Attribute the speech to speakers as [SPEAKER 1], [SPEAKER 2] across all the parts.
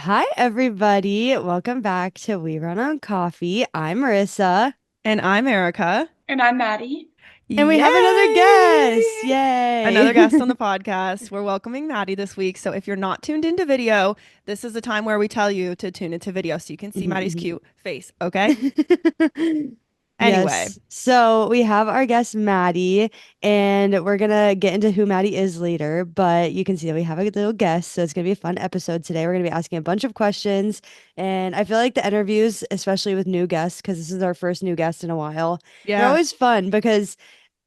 [SPEAKER 1] Hi, everybody. Welcome back to We Run on Coffee. I'm Marissa,
[SPEAKER 2] And I'm Erica.
[SPEAKER 3] And I'm Maddie.
[SPEAKER 1] and we have another guest.
[SPEAKER 2] Yay! Another
[SPEAKER 1] Yay.
[SPEAKER 2] guest on the podcast. We're welcoming Maddie this week. So if you're not tuned into video, this is the time where we tell you to tune into video so you can see Maddie's
[SPEAKER 1] Mhm,
[SPEAKER 2] cute face. Okay.
[SPEAKER 1] mhm.
[SPEAKER 2] Anyway,
[SPEAKER 1] Yes. So we have our guest, Maddie, and we're going to get into who Maddie is later. But you can see that we have a little guest. So it's going to be a fun episode today. We're going to be asking a bunch of questions. And I feel like the interviews, especially with new guests, because this is our first new guest in a while, they're
[SPEAKER 2] yeah,
[SPEAKER 1] always fun because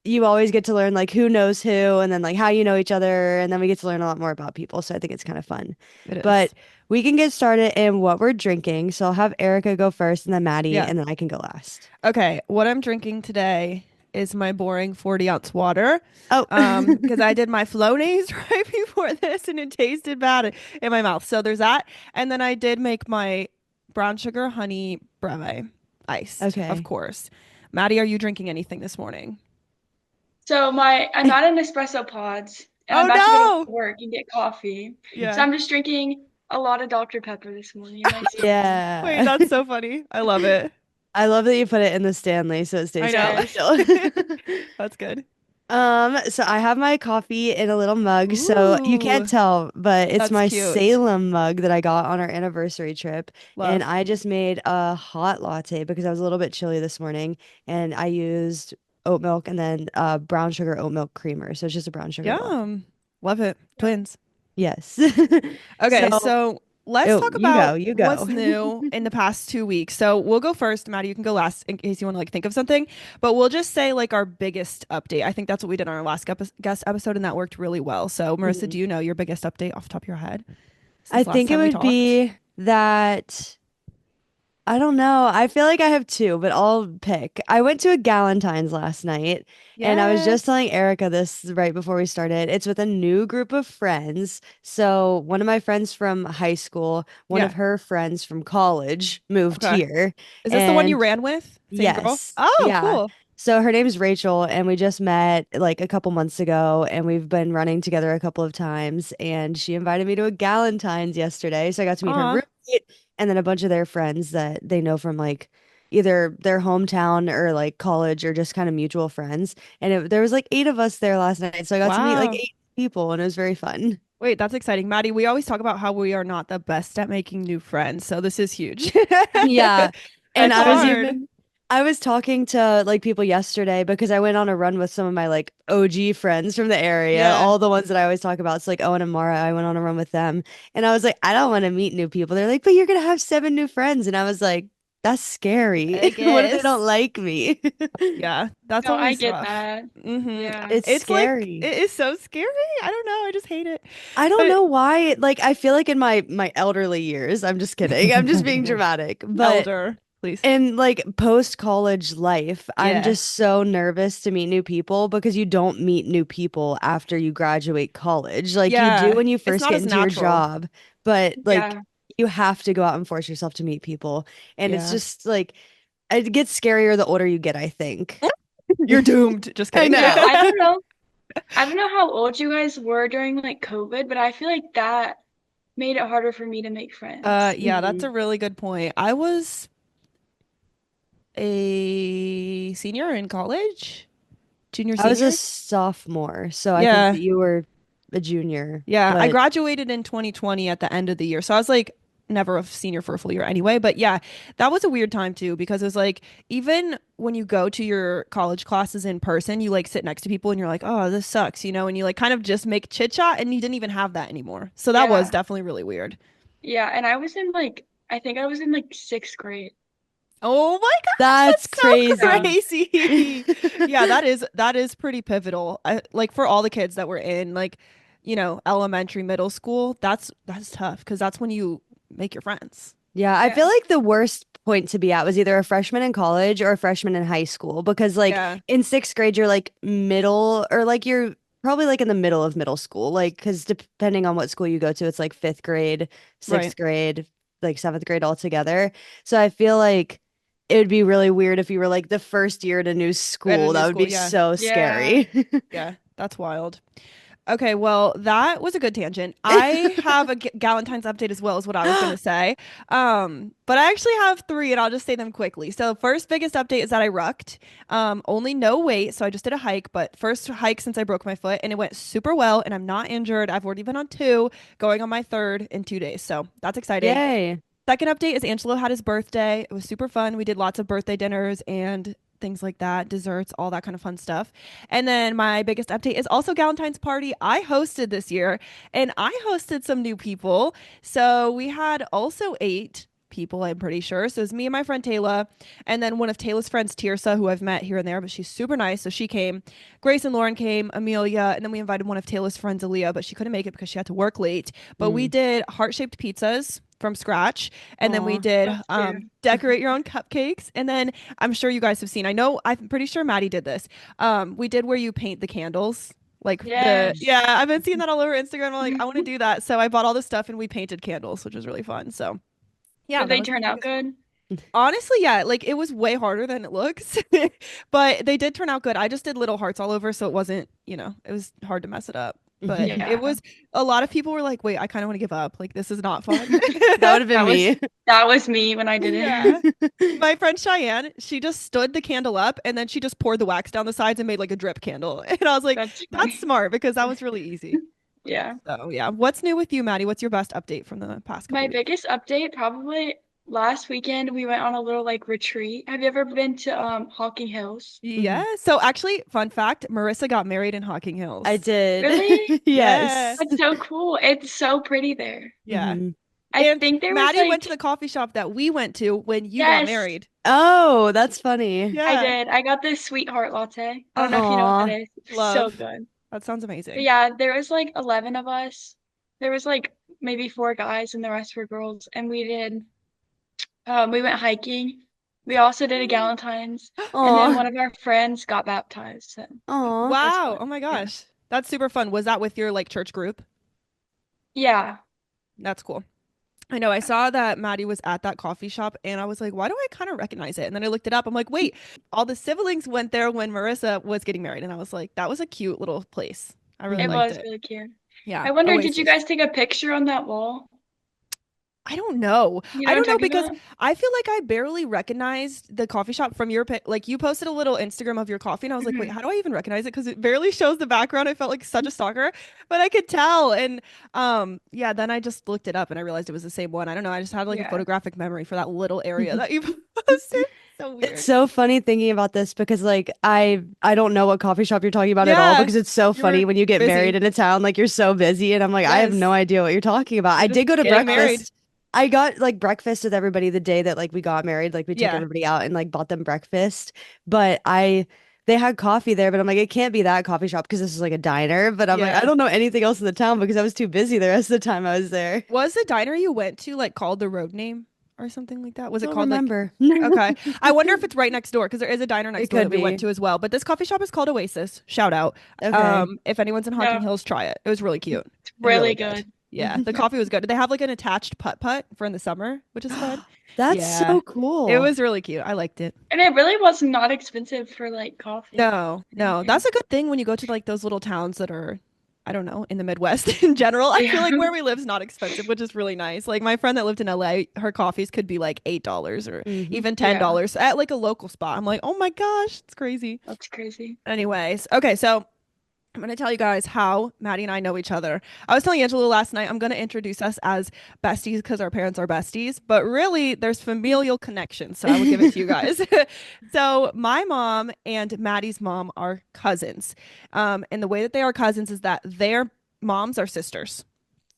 [SPEAKER 1] you always get to learn like who knows who and then like how you know each other and then we get to learn a lot more about people, so I think it's kind of fun.
[SPEAKER 2] it
[SPEAKER 1] But
[SPEAKER 2] is.
[SPEAKER 1] we can get started in what we're drinking, so I'll have Erica go first and then Maddie
[SPEAKER 2] Yeah.
[SPEAKER 1] and then I can go last.
[SPEAKER 2] Okay. What I'm drinking today is my boring 40-ounce water.
[SPEAKER 1] Oh.
[SPEAKER 2] Because I did my Flonase right before this and it tasted bad in my mouth. So there's that. And then I did make my brown sugar honey breve iced, of
[SPEAKER 1] Okay.
[SPEAKER 2] course. Maddie, are you drinking anything this morning?
[SPEAKER 3] I'm not in espresso pods and I'm
[SPEAKER 2] Oh
[SPEAKER 3] about to go to
[SPEAKER 2] no!
[SPEAKER 3] work and get coffee. So
[SPEAKER 2] Yeah.
[SPEAKER 3] I'm just drinking a lot of Dr. Pepper this morning in my Stanley.
[SPEAKER 2] Wait,
[SPEAKER 1] Yeah.
[SPEAKER 2] that's so funny. I love it.
[SPEAKER 1] I love that you put it in the Stanley so it
[SPEAKER 2] I
[SPEAKER 1] stays cold
[SPEAKER 2] know.
[SPEAKER 3] Yes.
[SPEAKER 1] still.
[SPEAKER 2] That's good.
[SPEAKER 1] So I have my coffee in a little mug, so you can't
[SPEAKER 2] Ooh,
[SPEAKER 1] tell, but it's
[SPEAKER 2] that's
[SPEAKER 1] my
[SPEAKER 2] cute.
[SPEAKER 1] Salem mug that I got on our anniversary trip. And
[SPEAKER 2] Love.
[SPEAKER 1] I just made a hot latte because I was a little bit chilly this morning, and I used oat milk and then brown sugar oat milk creamer. So it's just a brown sugar latte.
[SPEAKER 2] Yum. Love it. Twins.
[SPEAKER 1] Yes.
[SPEAKER 2] Okay,
[SPEAKER 1] So,
[SPEAKER 2] so let's
[SPEAKER 1] oh,
[SPEAKER 2] talk about
[SPEAKER 1] you go.
[SPEAKER 2] what's new in the past 2 weeks. So we'll go first. Maddie, you can go last in case you want to like think of something. But we'll just say like our biggest update. I think that's what we did on our last guest episode, and that worked really well. So Marissa,
[SPEAKER 1] Mhm.
[SPEAKER 2] do you know your biggest update off the top of your head
[SPEAKER 1] I
[SPEAKER 2] since last
[SPEAKER 1] think it
[SPEAKER 2] time we
[SPEAKER 1] would
[SPEAKER 2] talked?
[SPEAKER 1] be that. I don't know. I feel like I have two, but I'll pick. I went to a Galentine's last night, and I was just
[SPEAKER 2] Yes.
[SPEAKER 1] telling Erica this right before we started. It's with a new group of friends. So, one of my friends from high school, one of
[SPEAKER 2] Yeah.
[SPEAKER 1] her friends from college moved
[SPEAKER 2] Okay.
[SPEAKER 1] here.
[SPEAKER 2] Is this the one you
[SPEAKER 1] And
[SPEAKER 2] ran with? Same girl?
[SPEAKER 1] yes,
[SPEAKER 2] Oh,
[SPEAKER 1] yeah.
[SPEAKER 2] cool.
[SPEAKER 1] So, her name's Rachel, and we just met like a couple months ago, and we've been running together a couple of times. And she invited me to a Galentine's yesterday. So, I got to meet her
[SPEAKER 2] Aw.
[SPEAKER 1] roommate and then a bunch of their friends that they know from like either their hometown or like college or just kind of mutual friends. And there was like eight of us there last night. So I got to meet like
[SPEAKER 2] Wow.
[SPEAKER 1] eight people and it was very fun.
[SPEAKER 2] Wait, that's exciting. Maddie, we always talk about how we are not the best at making new friends. So this is huge.
[SPEAKER 1] Yeah. And
[SPEAKER 2] That's hard.
[SPEAKER 1] I was talking to like people yesterday because I went on a run with some of my like OG friends from the area,
[SPEAKER 2] Yeah,
[SPEAKER 1] all the ones that I always talk about. It's like Owen and Mara. I went on a run with them. And I was like, I don't want to meet new people. They're like, but you're gonna have seven new friends. And I was like, that's
[SPEAKER 2] I
[SPEAKER 1] scary. What if they don't
[SPEAKER 2] guess.
[SPEAKER 1] like me?
[SPEAKER 2] Yeah, that's
[SPEAKER 3] No, I
[SPEAKER 2] always
[SPEAKER 3] get
[SPEAKER 2] rough.
[SPEAKER 3] that. Yeah.
[SPEAKER 1] It's
[SPEAKER 2] It's like
[SPEAKER 1] scary.
[SPEAKER 2] it is so scary. I don't know. I just hate it.
[SPEAKER 1] I don't
[SPEAKER 2] But
[SPEAKER 1] know why. Like, I feel like in my elderly years, I'm just kidding. I'm just being dramatic. But
[SPEAKER 2] elder, please.
[SPEAKER 1] in like post-college life, I'm
[SPEAKER 2] Yeah.
[SPEAKER 1] just so nervous to meet new people because you don't meet new people after you graduate college. Like you do
[SPEAKER 2] Yeah.
[SPEAKER 1] when you
[SPEAKER 2] It's
[SPEAKER 1] first
[SPEAKER 2] not
[SPEAKER 1] get
[SPEAKER 2] as
[SPEAKER 1] into your
[SPEAKER 2] natural.
[SPEAKER 1] job, but like
[SPEAKER 3] Yeah.
[SPEAKER 1] you have to go out and force yourself to meet people. And it's
[SPEAKER 2] Yeah.
[SPEAKER 1] just like it gets scarier the older you get, I think.
[SPEAKER 2] You're doomed. Just
[SPEAKER 1] I
[SPEAKER 2] kidding.
[SPEAKER 3] Yeah,
[SPEAKER 1] know.
[SPEAKER 3] I don't know how old you guys were during like COVID, but I feel like that made it harder for me to make friends.
[SPEAKER 2] Yeah, that's a
[SPEAKER 1] Mhm.
[SPEAKER 2] really good point. I was a senior in college, junior,
[SPEAKER 1] I was a
[SPEAKER 2] senior.
[SPEAKER 1] sophomore, so I think that
[SPEAKER 2] Yeah.
[SPEAKER 1] you were a junior,
[SPEAKER 2] Yeah, I
[SPEAKER 1] but
[SPEAKER 2] graduated in 2020 at the end of the year. So I was like never a senior for a full year anyway. But yeah, that was a weird time too because it was like even when you go to your college classes in person, you like sit next to people and you're like, oh, this sucks, and you like kind of just make chit chat and you didn't even have that anymore. So that was
[SPEAKER 3] Yeah.
[SPEAKER 2] definitely really weird.
[SPEAKER 3] Yeah, and I think I was in like sixth grade.
[SPEAKER 2] Oh my gosh,
[SPEAKER 1] that's
[SPEAKER 2] that's so
[SPEAKER 3] Yeah.
[SPEAKER 1] crazy.
[SPEAKER 2] crazy. Yeah, that is pretty pivotal. Like for all the kids that were in like, elementary, middle school, that's tough because that's when you make your friends.
[SPEAKER 1] Yeah, I feel
[SPEAKER 3] Yeah.
[SPEAKER 1] like the worst point to be at was either a freshman in college or a freshman in high school because like
[SPEAKER 2] Yeah,
[SPEAKER 1] in sixth grade you're like middle or like you're probably like in the middle of middle school, like because depending on what school you go to, it's like fifth grade,
[SPEAKER 2] right.
[SPEAKER 1] sixth grade, like seventh grade all together. So I feel like it would be really weird if you were like the first year at a new
[SPEAKER 2] At a
[SPEAKER 1] school.
[SPEAKER 2] new
[SPEAKER 1] That would
[SPEAKER 2] school,
[SPEAKER 1] be
[SPEAKER 2] yeah.
[SPEAKER 1] so
[SPEAKER 3] Yeah.
[SPEAKER 1] scary.
[SPEAKER 2] Yeah, that's wild. Okay, well, that was a good tangent. I have a Galentine's update as well, is what I was going to say. But I actually have three, and I'll just say them quickly. So, first biggest update is that I rucked. Only no weight, so I just did a hike, but first hike since I broke my foot, and it went super well, and I'm not injured. I've already been on two, going on my third in 2 days, so that's exciting.
[SPEAKER 1] Yay.
[SPEAKER 2] Second update is Angelo had his birthday. It was super fun. We did lots of birthday dinners and things like that, desserts, all that kind of fun stuff. And then my biggest update is also Galentine's party. I hosted this year and I hosted some new people. So we had also 8 people, I'm pretty sure. So it was me and my friend Taylor, and then one of Taylor's friends, Tirsa, who I've met here and there, but she's super nice. So she came. Grace and Lauren came, Amelia, and then we invited one of Taylor's friends, Aaliyah, but she couldn't make it because she had to work late. But we did heart-shaped pizzas from scratch, and then we
[SPEAKER 1] Aw.
[SPEAKER 2] did
[SPEAKER 3] That's cute.
[SPEAKER 2] decorate your own cupcakes, and then I'm sure you guys have seen, I'm pretty sure Maddie did this. We did where you paint the candles, like
[SPEAKER 3] Yes.
[SPEAKER 2] I've been seeing that all over Instagram. I'm like, I want to do that, so I bought all this stuff and we painted candles, which was really fun. So yeah,
[SPEAKER 3] Did
[SPEAKER 2] that
[SPEAKER 3] they
[SPEAKER 2] was my
[SPEAKER 3] turn out
[SPEAKER 2] biggest.
[SPEAKER 3] good?
[SPEAKER 2] Honestly, yeah, like it was way harder than it looks, but they did turn out good. I just did little hearts all over, so it wasn't, it was hard to mess it up. But it
[SPEAKER 3] Yeah.
[SPEAKER 2] was, a lot of people were like, wait, I kind of want to give up. Like, this is not fun.
[SPEAKER 1] That would have been
[SPEAKER 3] That was
[SPEAKER 1] me.
[SPEAKER 3] that was me when I did
[SPEAKER 2] Yeah.
[SPEAKER 3] it.
[SPEAKER 2] My friend Cheyenne, she just stood the candle up and then she just poured the wax down the sides and made like a drip candle. And I was like,
[SPEAKER 3] That's
[SPEAKER 2] that's
[SPEAKER 3] funny.
[SPEAKER 2] smart because that was really easy.
[SPEAKER 3] Yeah.
[SPEAKER 2] So, yeah. What's new with you, Maddie? What's your best update from the past couple
[SPEAKER 3] My
[SPEAKER 2] weeks?
[SPEAKER 3] biggest update probably last weekend we went on a little like retreat. Have you ever been to Hocking Hills?
[SPEAKER 2] Yeah. So, actually, fun fact, Marissa got married in Hocking
[SPEAKER 1] I
[SPEAKER 2] Hills.
[SPEAKER 1] did.
[SPEAKER 3] Really?
[SPEAKER 2] Yeah.
[SPEAKER 1] Yes.
[SPEAKER 3] That's so cool. It's so pretty there.
[SPEAKER 2] Yeah.
[SPEAKER 1] Mhm.
[SPEAKER 3] I
[SPEAKER 2] And
[SPEAKER 3] think there was
[SPEAKER 2] Maddie went to
[SPEAKER 3] like
[SPEAKER 2] the coffee shop that we went to when you got
[SPEAKER 3] yes,
[SPEAKER 2] married.
[SPEAKER 1] Oh, that's funny.
[SPEAKER 3] I
[SPEAKER 2] Yeah.
[SPEAKER 3] did. I got this sweetheart latte. I don't know if you know what that
[SPEAKER 1] Aw.
[SPEAKER 3] is. It's so
[SPEAKER 2] Love.
[SPEAKER 3] good.
[SPEAKER 2] That sounds
[SPEAKER 3] But
[SPEAKER 2] amazing.
[SPEAKER 3] yeah, there was like 11 of us. There was like maybe 4 guys and the rest were girls. And we went hiking. We also did a Galentine's. And then
[SPEAKER 1] Aw.
[SPEAKER 3] one of our friends got baptized. So
[SPEAKER 1] Aw.
[SPEAKER 3] that's
[SPEAKER 2] Wow.
[SPEAKER 3] fun.
[SPEAKER 2] Oh my
[SPEAKER 3] Yeah.
[SPEAKER 2] gosh. That's super fun. Was that with your like church group?
[SPEAKER 3] Yeah.
[SPEAKER 2] That's cool. I know I saw that Maddie was at that coffee shop and I was like, why do I kind of recognize it? And then I looked it up. I'm like, wait, all the siblings went there when Marissa was getting married. And I was like, that was a cute little place. I really
[SPEAKER 3] It
[SPEAKER 2] liked
[SPEAKER 3] was
[SPEAKER 2] it.
[SPEAKER 3] really cute.
[SPEAKER 2] Yeah.
[SPEAKER 3] I wonder, did you
[SPEAKER 2] Oasis.
[SPEAKER 3] guys take a picture on that wall?
[SPEAKER 2] I don't know.
[SPEAKER 3] You know
[SPEAKER 2] I
[SPEAKER 3] what I'm
[SPEAKER 2] don't know
[SPEAKER 3] talking
[SPEAKER 2] because
[SPEAKER 3] about?
[SPEAKER 2] I feel like I barely recognized the coffee shop from your like you posted a little Instagram of your coffee and I was like, wait,
[SPEAKER 3] Mhm.
[SPEAKER 2] how do I even recognize it? Because it barely shows the background. I felt like such a stalker, but I could tell. And yeah, then I just looked it up and I realized it was the same one. I don't know. I just had like a
[SPEAKER 3] Yeah.
[SPEAKER 2] photographic memory for that little area that you posted. So
[SPEAKER 1] It's
[SPEAKER 2] weird.
[SPEAKER 1] so funny thinking about this because like I don't know what coffee shop you're talking about at all
[SPEAKER 2] Yeah,
[SPEAKER 1] because it's so
[SPEAKER 2] you were
[SPEAKER 1] funny when you get married
[SPEAKER 2] busy.
[SPEAKER 1] in a town like you're so busy and I'm like I have no
[SPEAKER 2] Yes,
[SPEAKER 1] idea what you're talking about.
[SPEAKER 2] you're
[SPEAKER 1] I
[SPEAKER 2] just
[SPEAKER 1] did go to
[SPEAKER 2] getting married.
[SPEAKER 1] breakfast. I got like breakfast with everybody the day that like we got married. Like we took
[SPEAKER 2] Yeah.
[SPEAKER 1] everybody out and like bought them breakfast. But they had coffee there, but I'm like it can't be that coffee shop because this is like a diner. But I'm like I
[SPEAKER 2] Yeah.
[SPEAKER 1] don't know anything else in the town because I was too busy the rest of the time I was there.
[SPEAKER 2] Was the diner you went to like called the road name or something like that? Was it
[SPEAKER 1] Don't
[SPEAKER 2] called like
[SPEAKER 1] remember.
[SPEAKER 2] Okay. I wonder if it's right next door because there is a diner next
[SPEAKER 1] It
[SPEAKER 2] door that
[SPEAKER 1] could
[SPEAKER 2] we went
[SPEAKER 1] be.
[SPEAKER 2] to as well. But this coffee shop is called Oasis. Shout out.
[SPEAKER 1] Okay.
[SPEAKER 2] If anyone's in Hocking
[SPEAKER 3] No,
[SPEAKER 2] Hills, try it. It was really cute
[SPEAKER 3] it's
[SPEAKER 2] and really
[SPEAKER 3] really
[SPEAKER 2] good.
[SPEAKER 3] good.
[SPEAKER 2] Yeah, the coffee was good. Did they have like an attached putt-putt for in the summer, which is fun?
[SPEAKER 1] That's
[SPEAKER 2] Yeah.
[SPEAKER 1] so
[SPEAKER 2] It
[SPEAKER 1] cool.
[SPEAKER 2] was really cute. I liked it.
[SPEAKER 3] And it really was not expensive for like coffee.
[SPEAKER 2] No,
[SPEAKER 3] I
[SPEAKER 2] no.
[SPEAKER 3] think.
[SPEAKER 2] That's a good thing when you go to like those little towns that are, I don't know, in the Midwest in general. I feel
[SPEAKER 3] Yeah.
[SPEAKER 2] like where we live is not expensive, which is really nice. Like my friend that lived in LA, her coffees could be like $8 or
[SPEAKER 1] Hmm.
[SPEAKER 2] even
[SPEAKER 3] Yeah.
[SPEAKER 2] $10 at like a local spot. I'm like, oh my gosh, it's crazy.
[SPEAKER 3] That's crazy.
[SPEAKER 2] Anyways, okay, so I'm going to tell you guys how Maddie and I know each other. I was telling Angela last night, I'm going to introduce us as besties because our parents are besties, but really there's familial connection. So I will give it to you guys. So my mom and Maddie's mom are cousins. And the way that they are cousins is that their moms are sisters.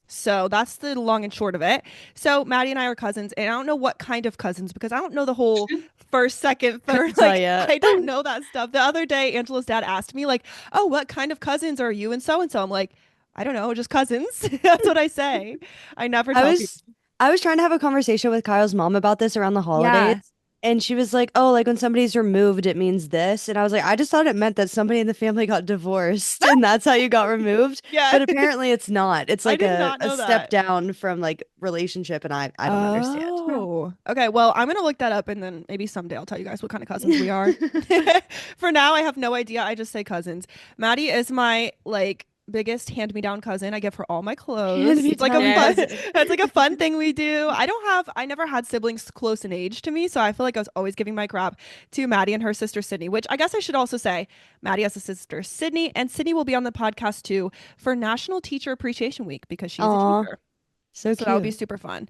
[SPEAKER 2] So that's the long and short of it. So Maddie and I are cousins, and I don't know what kind of cousins because I don't know the whole first, second,
[SPEAKER 1] Couldn't
[SPEAKER 2] third.
[SPEAKER 1] tell
[SPEAKER 2] Like
[SPEAKER 1] ya.
[SPEAKER 2] I don't know that stuff. The other day, Angela's dad asked me, like, "Oh, what kind of cousins are you?" And so and so. I'm like, I don't know, just cousins. That's what I say. I never
[SPEAKER 1] I
[SPEAKER 2] tell people.
[SPEAKER 1] was I was trying to have a conversation with Kyle's mom about this around the holidays,
[SPEAKER 2] Yeah.
[SPEAKER 1] and she was like, "Oh, like when somebody's removed, it means this." And I was like, "I just thought it meant that somebody in the family got divorced, and that's how you got removed."
[SPEAKER 2] Yeah.
[SPEAKER 1] But apparently, it's not. It's
[SPEAKER 2] I
[SPEAKER 1] like
[SPEAKER 2] did not
[SPEAKER 1] a
[SPEAKER 2] know
[SPEAKER 1] step
[SPEAKER 2] that.
[SPEAKER 1] down from like relationship, and I don't understand.
[SPEAKER 2] Oh, okay. Well, I'm gonna look that up and then maybe someday I'll tell you guys what kind of cousins we are. For now, I have no idea. I just say cousins. Maddie is my like biggest hand-me-down cousin. I give her all my
[SPEAKER 1] Hand
[SPEAKER 2] clothes.
[SPEAKER 1] me
[SPEAKER 2] It's like a
[SPEAKER 1] down
[SPEAKER 2] fun,
[SPEAKER 3] Yes.
[SPEAKER 1] cousin.
[SPEAKER 2] it's like a fun thing we do. I never had siblings close in age to me, so I feel like I was always giving my crap to Maddie and her sister Sydney, which I guess I should also say Maddie has a sister Sydney, and Sydney will be on the podcast too for National Teacher Appreciation Week because she's a
[SPEAKER 1] Aw,
[SPEAKER 2] teacher.
[SPEAKER 1] so
[SPEAKER 2] So that would be
[SPEAKER 1] cute.
[SPEAKER 2] super fun.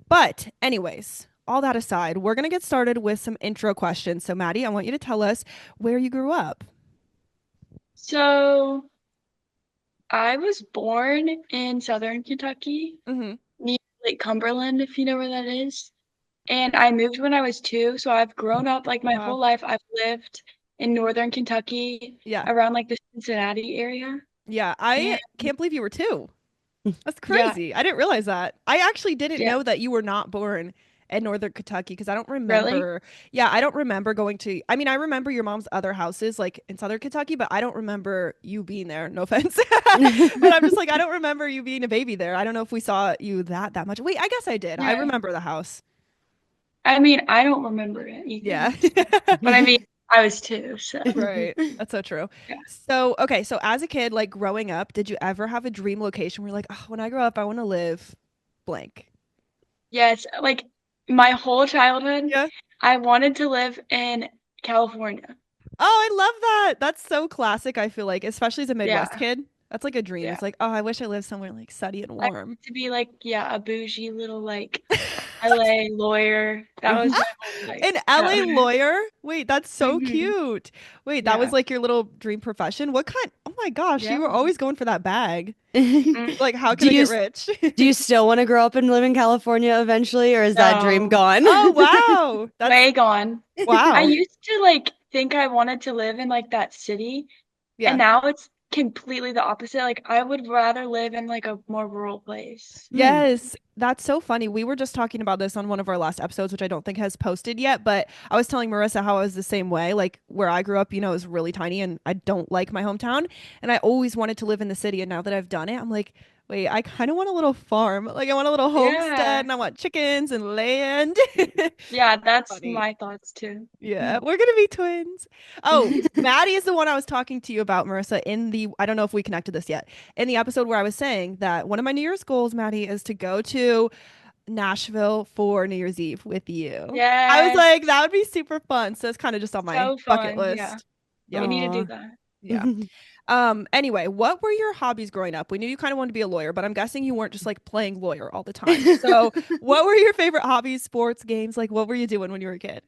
[SPEAKER 2] But anyways, all that aside, we're gonna get started with some intro questions. So Maddie, I want you to tell us where you grew up.
[SPEAKER 3] So I was born in Southern Kentucky,
[SPEAKER 2] Mm-hmm.
[SPEAKER 3] near Lake Cumberland, if you know where that is. And I moved when I was 2, so I've grown up like my
[SPEAKER 2] Wow.
[SPEAKER 3] whole life. I've lived in Northern Kentucky,
[SPEAKER 2] Yeah.
[SPEAKER 3] around like the Cincinnati area.
[SPEAKER 2] Yeah.
[SPEAKER 3] And
[SPEAKER 2] I can't believe you were 2. That's
[SPEAKER 3] yeah,
[SPEAKER 2] crazy. I didn't realize that. I actually didn't
[SPEAKER 3] yeah,
[SPEAKER 2] know that you were not born in Northern Kentucky because I don't
[SPEAKER 3] really?
[SPEAKER 2] remember. Yeah, I don't remember going to. I mean, I remember your mom's other houses like in Southern Kentucky, but I don't remember you being there. No offense, but I'm just like I don't remember you being a baby there. I don't know if we saw you that much. Wait, I guess I did. I
[SPEAKER 3] Yeah.
[SPEAKER 2] remember the house.
[SPEAKER 3] I mean, I don't remember it
[SPEAKER 2] Yeah.
[SPEAKER 3] either. So, but I mean, I was 2, so
[SPEAKER 2] Right. That's so true.
[SPEAKER 3] yeah.
[SPEAKER 2] So, okay. So, as a kid, like growing up, did you ever have a dream location where you're like, oh, when I grow up, I want to live blank?
[SPEAKER 3] Yes, like my whole childhood,
[SPEAKER 2] Yeah.
[SPEAKER 3] I wanted to live in California.
[SPEAKER 2] Oh, I love that. That's so classic, I feel like, especially as a Midwest
[SPEAKER 3] Yeah,
[SPEAKER 2] kid. That's like a dream.
[SPEAKER 3] yeah.
[SPEAKER 2] It's like, oh, I wish I lived somewhere like sunny and
[SPEAKER 3] I
[SPEAKER 2] warm.
[SPEAKER 3] wanted to be like, yeah, a bougie little like LA lawyer. That was my whole like
[SPEAKER 2] An LA
[SPEAKER 3] childhood.
[SPEAKER 2] lawyer? Wait, that's so
[SPEAKER 3] Hmm.
[SPEAKER 2] cute. Wait, that was
[SPEAKER 3] Yeah,
[SPEAKER 2] like your little dream profession? What kind? Oh my gosh,
[SPEAKER 3] yeah.
[SPEAKER 2] you were always going for that bag.
[SPEAKER 3] Mm,
[SPEAKER 2] Like, how can
[SPEAKER 1] Do
[SPEAKER 2] I
[SPEAKER 1] you
[SPEAKER 2] get rich?
[SPEAKER 1] do you still want to grow up and live in California eventually, or is that dream
[SPEAKER 3] no,
[SPEAKER 1] gone?
[SPEAKER 2] Oh, wow. That's
[SPEAKER 3] way gone. I
[SPEAKER 2] wow.
[SPEAKER 3] used to like think I wanted to live in like that city, and
[SPEAKER 2] Yeah.
[SPEAKER 3] now it's completely the opposite. Like I would rather live in like a more rural place.
[SPEAKER 1] Hmm.
[SPEAKER 2] Yes, that's so funny. We were just talking about this on one of our last episodes, which I don't think has posted yet, but I was telling Marissa how I was the same way. Like where I grew up, is really tiny and I don't like my hometown. And I always wanted to live in the city. And now that I've done it, I'm like, wait, I kind of want a little farm. Like I want a little homestead
[SPEAKER 3] Yeah.
[SPEAKER 2] and I want chickens and land.
[SPEAKER 3] Yeah, that's
[SPEAKER 2] Funny.
[SPEAKER 3] my thoughts too.
[SPEAKER 2] Yeah, we're gonna be twins. Oh, Maddie is the one I was talking to you about, Marissa, I don't know if we connected this yet, in the episode where I was saying that one of my New Year's goals, Maddie, is to go to Nashville for New Year's Eve with you. I was
[SPEAKER 3] Yes.
[SPEAKER 2] like, that would be super fun. So it's kind of just on my
[SPEAKER 3] So
[SPEAKER 2] bucket
[SPEAKER 3] fun. Yeah.
[SPEAKER 2] list.
[SPEAKER 3] We
[SPEAKER 2] Yep.
[SPEAKER 3] need to do
[SPEAKER 1] Aw.
[SPEAKER 3] that.
[SPEAKER 2] Yeah. Anyway, what were your hobbies growing up? We knew you kind of wanted to be a lawyer, but I'm guessing you weren't just like playing lawyer all the time. So what were your favorite hobbies, sports, games? Like what were you doing when you were a kid?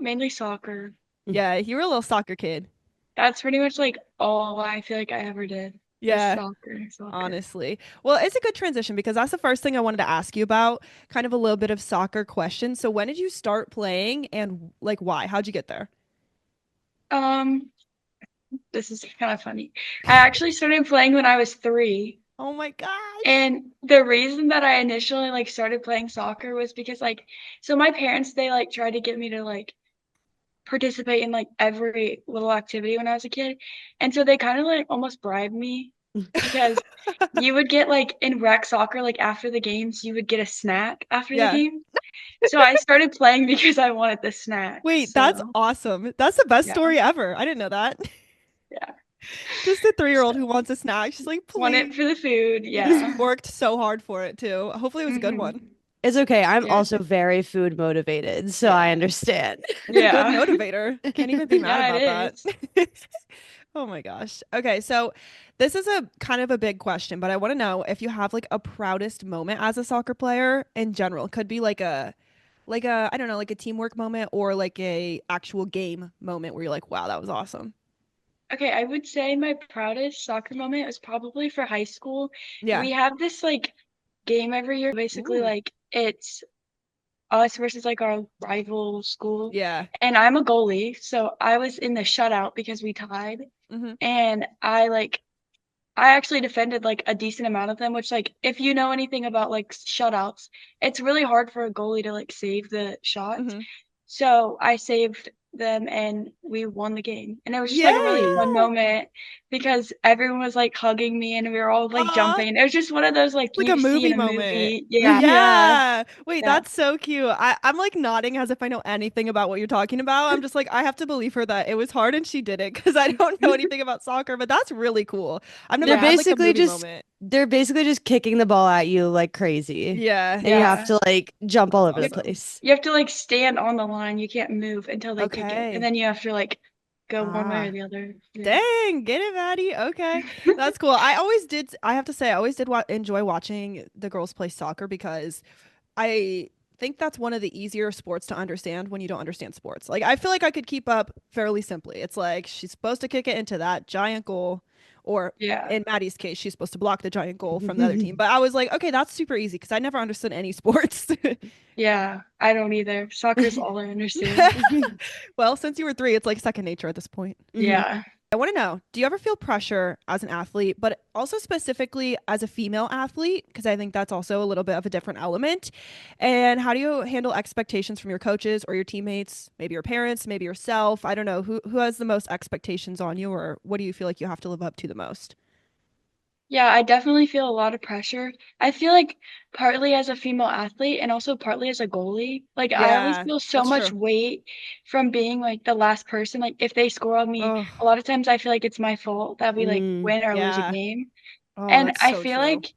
[SPEAKER 3] Mainly soccer.
[SPEAKER 2] Yeah, you were a little soccer kid.
[SPEAKER 3] That's pretty much like all I feel like I ever did was
[SPEAKER 2] Yeah.
[SPEAKER 3] soccer, soccer.
[SPEAKER 2] Honestly. Well, it's a good transition because that's the first thing I wanted to ask you about, kind of a little bit of soccer question. So when did you start playing and like why? How'd you get there?
[SPEAKER 3] Um, this is kind of funny. I actually started playing when I was 3.
[SPEAKER 2] Oh my gosh.
[SPEAKER 3] And the reason that I initially like started playing soccer was because like so my parents they like tried to get me to like participate in like every little activity when I was a kid. And so they kind of like almost bribed me because you would get like in rec soccer, like after the games, you would get a snack after the
[SPEAKER 2] Yeah.
[SPEAKER 3] game. So I started playing because I wanted the snack.
[SPEAKER 2] Wait, that's
[SPEAKER 3] So
[SPEAKER 2] awesome. That's the best
[SPEAKER 3] yeah,
[SPEAKER 2] story ever. I didn't know that.
[SPEAKER 3] yeah.
[SPEAKER 2] Just a 3-year-old
[SPEAKER 3] So
[SPEAKER 2] who wants a snack. She's like,
[SPEAKER 3] want
[SPEAKER 2] please.
[SPEAKER 3] it for the food.
[SPEAKER 2] Just
[SPEAKER 3] Yeah.
[SPEAKER 2] worked so hard for it too. Hopefully it was a good
[SPEAKER 3] Hmm.
[SPEAKER 2] one.
[SPEAKER 1] It's okay. I'm
[SPEAKER 3] Yeah.
[SPEAKER 1] also very food motivated, so I
[SPEAKER 2] Yeah.
[SPEAKER 1] understand.
[SPEAKER 2] It's a good
[SPEAKER 3] Yeah.
[SPEAKER 2] motivator. Can't even be mad
[SPEAKER 3] Yeah,
[SPEAKER 2] about
[SPEAKER 3] it is.
[SPEAKER 2] that. Oh my gosh. Okay, so this is a kind of a big question, but I want to know if you have like a proudest moment as a soccer player in general. It could be I don't know, like a teamwork moment or like a actual game moment where you're like, wow, that was awesome.
[SPEAKER 3] Okay, I would say my proudest soccer moment was probably for high school.
[SPEAKER 2] Yeah.
[SPEAKER 3] We have this like game every year. Basically,
[SPEAKER 2] Ooh.
[SPEAKER 3] like it's us versus like our rival school.
[SPEAKER 2] Yeah.
[SPEAKER 3] And I'm a goalie, so I was in the shutout because we tied.
[SPEAKER 2] Hmm.
[SPEAKER 3] And I actually defended like a decent amount of them, which like if you know anything about like shutouts, it's really hard for a goalie to like save the shot.
[SPEAKER 2] Hmm.
[SPEAKER 3] So I saved them and we won the game. And it was just like a really fun
[SPEAKER 2] Yay!
[SPEAKER 3] moment because everyone was like hugging me and we were all like
[SPEAKER 2] Aw,
[SPEAKER 3] jumping. It was just one of those like
[SPEAKER 2] like a
[SPEAKER 3] you see in
[SPEAKER 2] movie
[SPEAKER 3] a
[SPEAKER 2] moment.
[SPEAKER 3] movie. Yeah.
[SPEAKER 1] Yeah.
[SPEAKER 2] Yeah. Wait,
[SPEAKER 3] Yeah.
[SPEAKER 2] that's so cute. I'm like nodding as if I know anything about what you're talking about. I'm just like, I have to believe her that it was hard and she did it because I don't know anything about soccer, but that's really cool. I've never
[SPEAKER 1] They're
[SPEAKER 3] Yeah.
[SPEAKER 2] had like a
[SPEAKER 1] basically
[SPEAKER 2] movie
[SPEAKER 1] just
[SPEAKER 2] moment.
[SPEAKER 1] they're basically just kicking the ball at you like crazy.
[SPEAKER 2] Yeah,
[SPEAKER 1] And you have
[SPEAKER 3] Yeah.
[SPEAKER 1] to like jump all
[SPEAKER 2] that's
[SPEAKER 1] over
[SPEAKER 3] You
[SPEAKER 1] the
[SPEAKER 3] have,
[SPEAKER 2] awesome.
[SPEAKER 1] place.
[SPEAKER 3] you have to like stand on the line. You can't move until they kick it. And
[SPEAKER 2] Okay.
[SPEAKER 3] then you have to like go one way or
[SPEAKER 1] Ah.
[SPEAKER 3] the other. Yeah.
[SPEAKER 2] Dang, get it, Maddie. Okay. That's cool. I always did, I have to say, I always did wa enjoy watching the girls play soccer because I think that's one of the easier sports to understand when you don't understand sports. Like I feel like I could keep up fairly simply. It's like she's supposed to kick it into that giant goal, or
[SPEAKER 3] Yeah.
[SPEAKER 2] in Maddie's case, she's supposed to block the giant goal from the other team. But I was like, okay, that's super easy because I never understood any sports.
[SPEAKER 3] Yeah. I don't either. Soccer's all I understand.
[SPEAKER 2] Well, since you were 3, it's like second nature at this point.
[SPEAKER 1] Mhm.
[SPEAKER 3] Yeah.
[SPEAKER 2] I want to know, do you ever feel pressure as an athlete, but also specifically as a female athlete? Because I think that's also a little bit of a different element. And how do you handle expectations from your coaches or your teammates, maybe your parents, maybe yourself? I don't know. Who has the most expectations on you, or what do you feel like you have to live up to the most?
[SPEAKER 3] Yeah, I definitely feel a lot of pressure. I feel like partly as a female athlete and also partly as a goalie. Like I always
[SPEAKER 2] Yeah,
[SPEAKER 3] feel so
[SPEAKER 2] that's
[SPEAKER 3] much
[SPEAKER 2] true.
[SPEAKER 3] weight from being like the last person. Like if they score on me,
[SPEAKER 2] Oh,
[SPEAKER 3] a lot of times I feel like it's my fault that we like
[SPEAKER 1] Mm.
[SPEAKER 3] win or lose a
[SPEAKER 2] yeah.
[SPEAKER 3] game.
[SPEAKER 2] Oh,
[SPEAKER 3] And
[SPEAKER 2] that's
[SPEAKER 3] I
[SPEAKER 2] so
[SPEAKER 3] feel
[SPEAKER 2] true.
[SPEAKER 3] like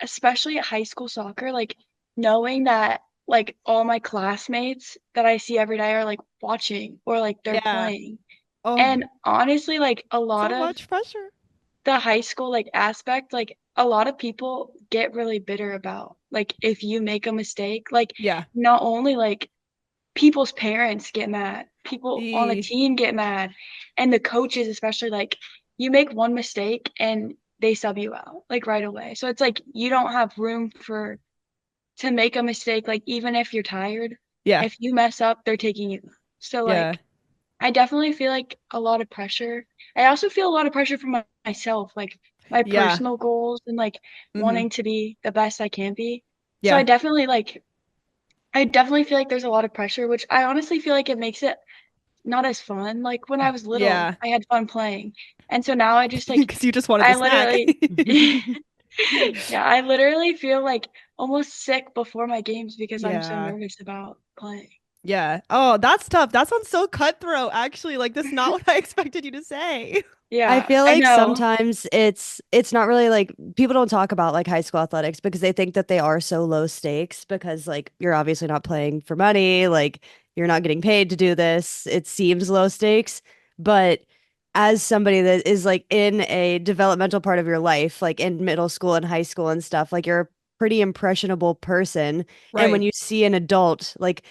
[SPEAKER 3] especially at high school soccer, like knowing that like all my classmates that I see every day are like watching or like they're
[SPEAKER 2] Yeah.
[SPEAKER 3] playing.
[SPEAKER 2] Oh,
[SPEAKER 3] And honestly, like a lot
[SPEAKER 2] so
[SPEAKER 3] of
[SPEAKER 2] much pressure.
[SPEAKER 3] the high school like aspect, like a lot of people get really bitter about like if you make a mistake, like
[SPEAKER 2] Yeah.
[SPEAKER 3] not only like people's parents get mad, people on the
[SPEAKER 2] E
[SPEAKER 3] team get mad, and the coaches especially like you make one mistake and they sub you out like right away. So it's like you don't have room for to make a mistake, like even if you're tired,
[SPEAKER 2] Yeah.
[SPEAKER 3] if you mess up, they're taking you. So
[SPEAKER 2] Yeah.
[SPEAKER 3] like I definitely feel like a lot of pressure. I also feel a lot of pressure from myself, like my
[SPEAKER 2] Yeah.
[SPEAKER 3] personal goals and like
[SPEAKER 2] Mm-hmm.
[SPEAKER 3] wanting to be the best I can be. So
[SPEAKER 2] Yeah.
[SPEAKER 3] I definitely feel like there's a lot of pressure, which I honestly feel like it makes it not as fun. Like when I was little,
[SPEAKER 2] Yeah.
[SPEAKER 3] I had fun playing. And so now I just like
[SPEAKER 2] Because you just wanted the
[SPEAKER 3] I
[SPEAKER 2] snack.
[SPEAKER 3] literally yeah, I literally feel like almost sick before my games because I'm so
[SPEAKER 2] Yeah.
[SPEAKER 3] nervous about playing.
[SPEAKER 2] Yeah. Oh, that's tough. That sounds so cutthroat, actually. Like, that's not what I expected you to say.
[SPEAKER 1] I
[SPEAKER 3] Yeah,
[SPEAKER 1] feel
[SPEAKER 3] I
[SPEAKER 1] like
[SPEAKER 3] know.
[SPEAKER 1] sometimes it's not really like people don't talk about like high school athletics because they think that they are so low stakes because like you're obviously not playing for money, like you're not getting paid to do this. It seems low stakes, but as somebody that is like in a developmental part of your life, like in middle school and high school and stuff, like you're a pretty impressionable person. And when
[SPEAKER 2] Right.
[SPEAKER 1] you see an adult, like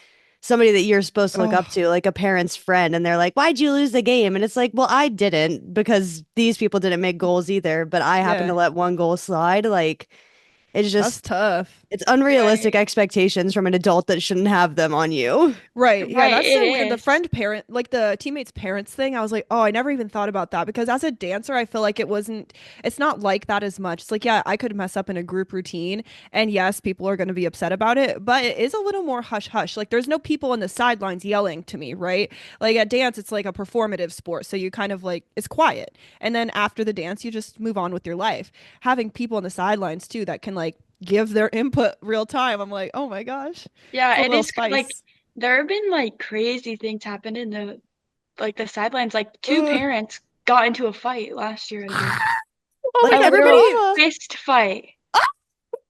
[SPEAKER 1] somebody that you're supposed to look up
[SPEAKER 2] Oh,
[SPEAKER 1] to, like a parent's friend, and they're like, "Why'd you lose the game?" And it's like, "Well, I didn't because these people didn't make goals either, but I happened
[SPEAKER 2] yeah.
[SPEAKER 1] to let one goal slide." Like, it's
[SPEAKER 2] That's
[SPEAKER 1] just,
[SPEAKER 2] tough.
[SPEAKER 1] it's unrealistic
[SPEAKER 3] Right.
[SPEAKER 1] expectations from an adult that shouldn't have them on you.
[SPEAKER 2] Right. Yeah,
[SPEAKER 3] Right,
[SPEAKER 2] that's
[SPEAKER 3] it
[SPEAKER 2] so weird. The
[SPEAKER 3] is.
[SPEAKER 2] friend parent, like the teammates parents thing, I was like, oh, I never even thought about that because as a dancer, I feel like it's not like that as much. It's like, yeah, I could mess up in a group routine and yes, people are going to be upset about it, but it is a little more hush hush. Like there's no people on the sidelines yelling to me, right? Like at dance, it's like a performative sport. So you kind of like, it's quiet. And then after the dance, you just move on with your life. Having people on the sidelines too that can like give their input real time. I'm like, oh my gosh, it's
[SPEAKER 3] Yeah,
[SPEAKER 2] a
[SPEAKER 3] it
[SPEAKER 2] little
[SPEAKER 3] is like
[SPEAKER 2] spice.
[SPEAKER 3] there have been like crazy things happen in the like the sidelines. Like two
[SPEAKER 2] Ugh.
[SPEAKER 3] parents got into a fight last year at a game.
[SPEAKER 2] Oh my
[SPEAKER 1] Like
[SPEAKER 3] A
[SPEAKER 2] God, the
[SPEAKER 3] literal
[SPEAKER 1] everybody,
[SPEAKER 2] drama.
[SPEAKER 3] fist fight.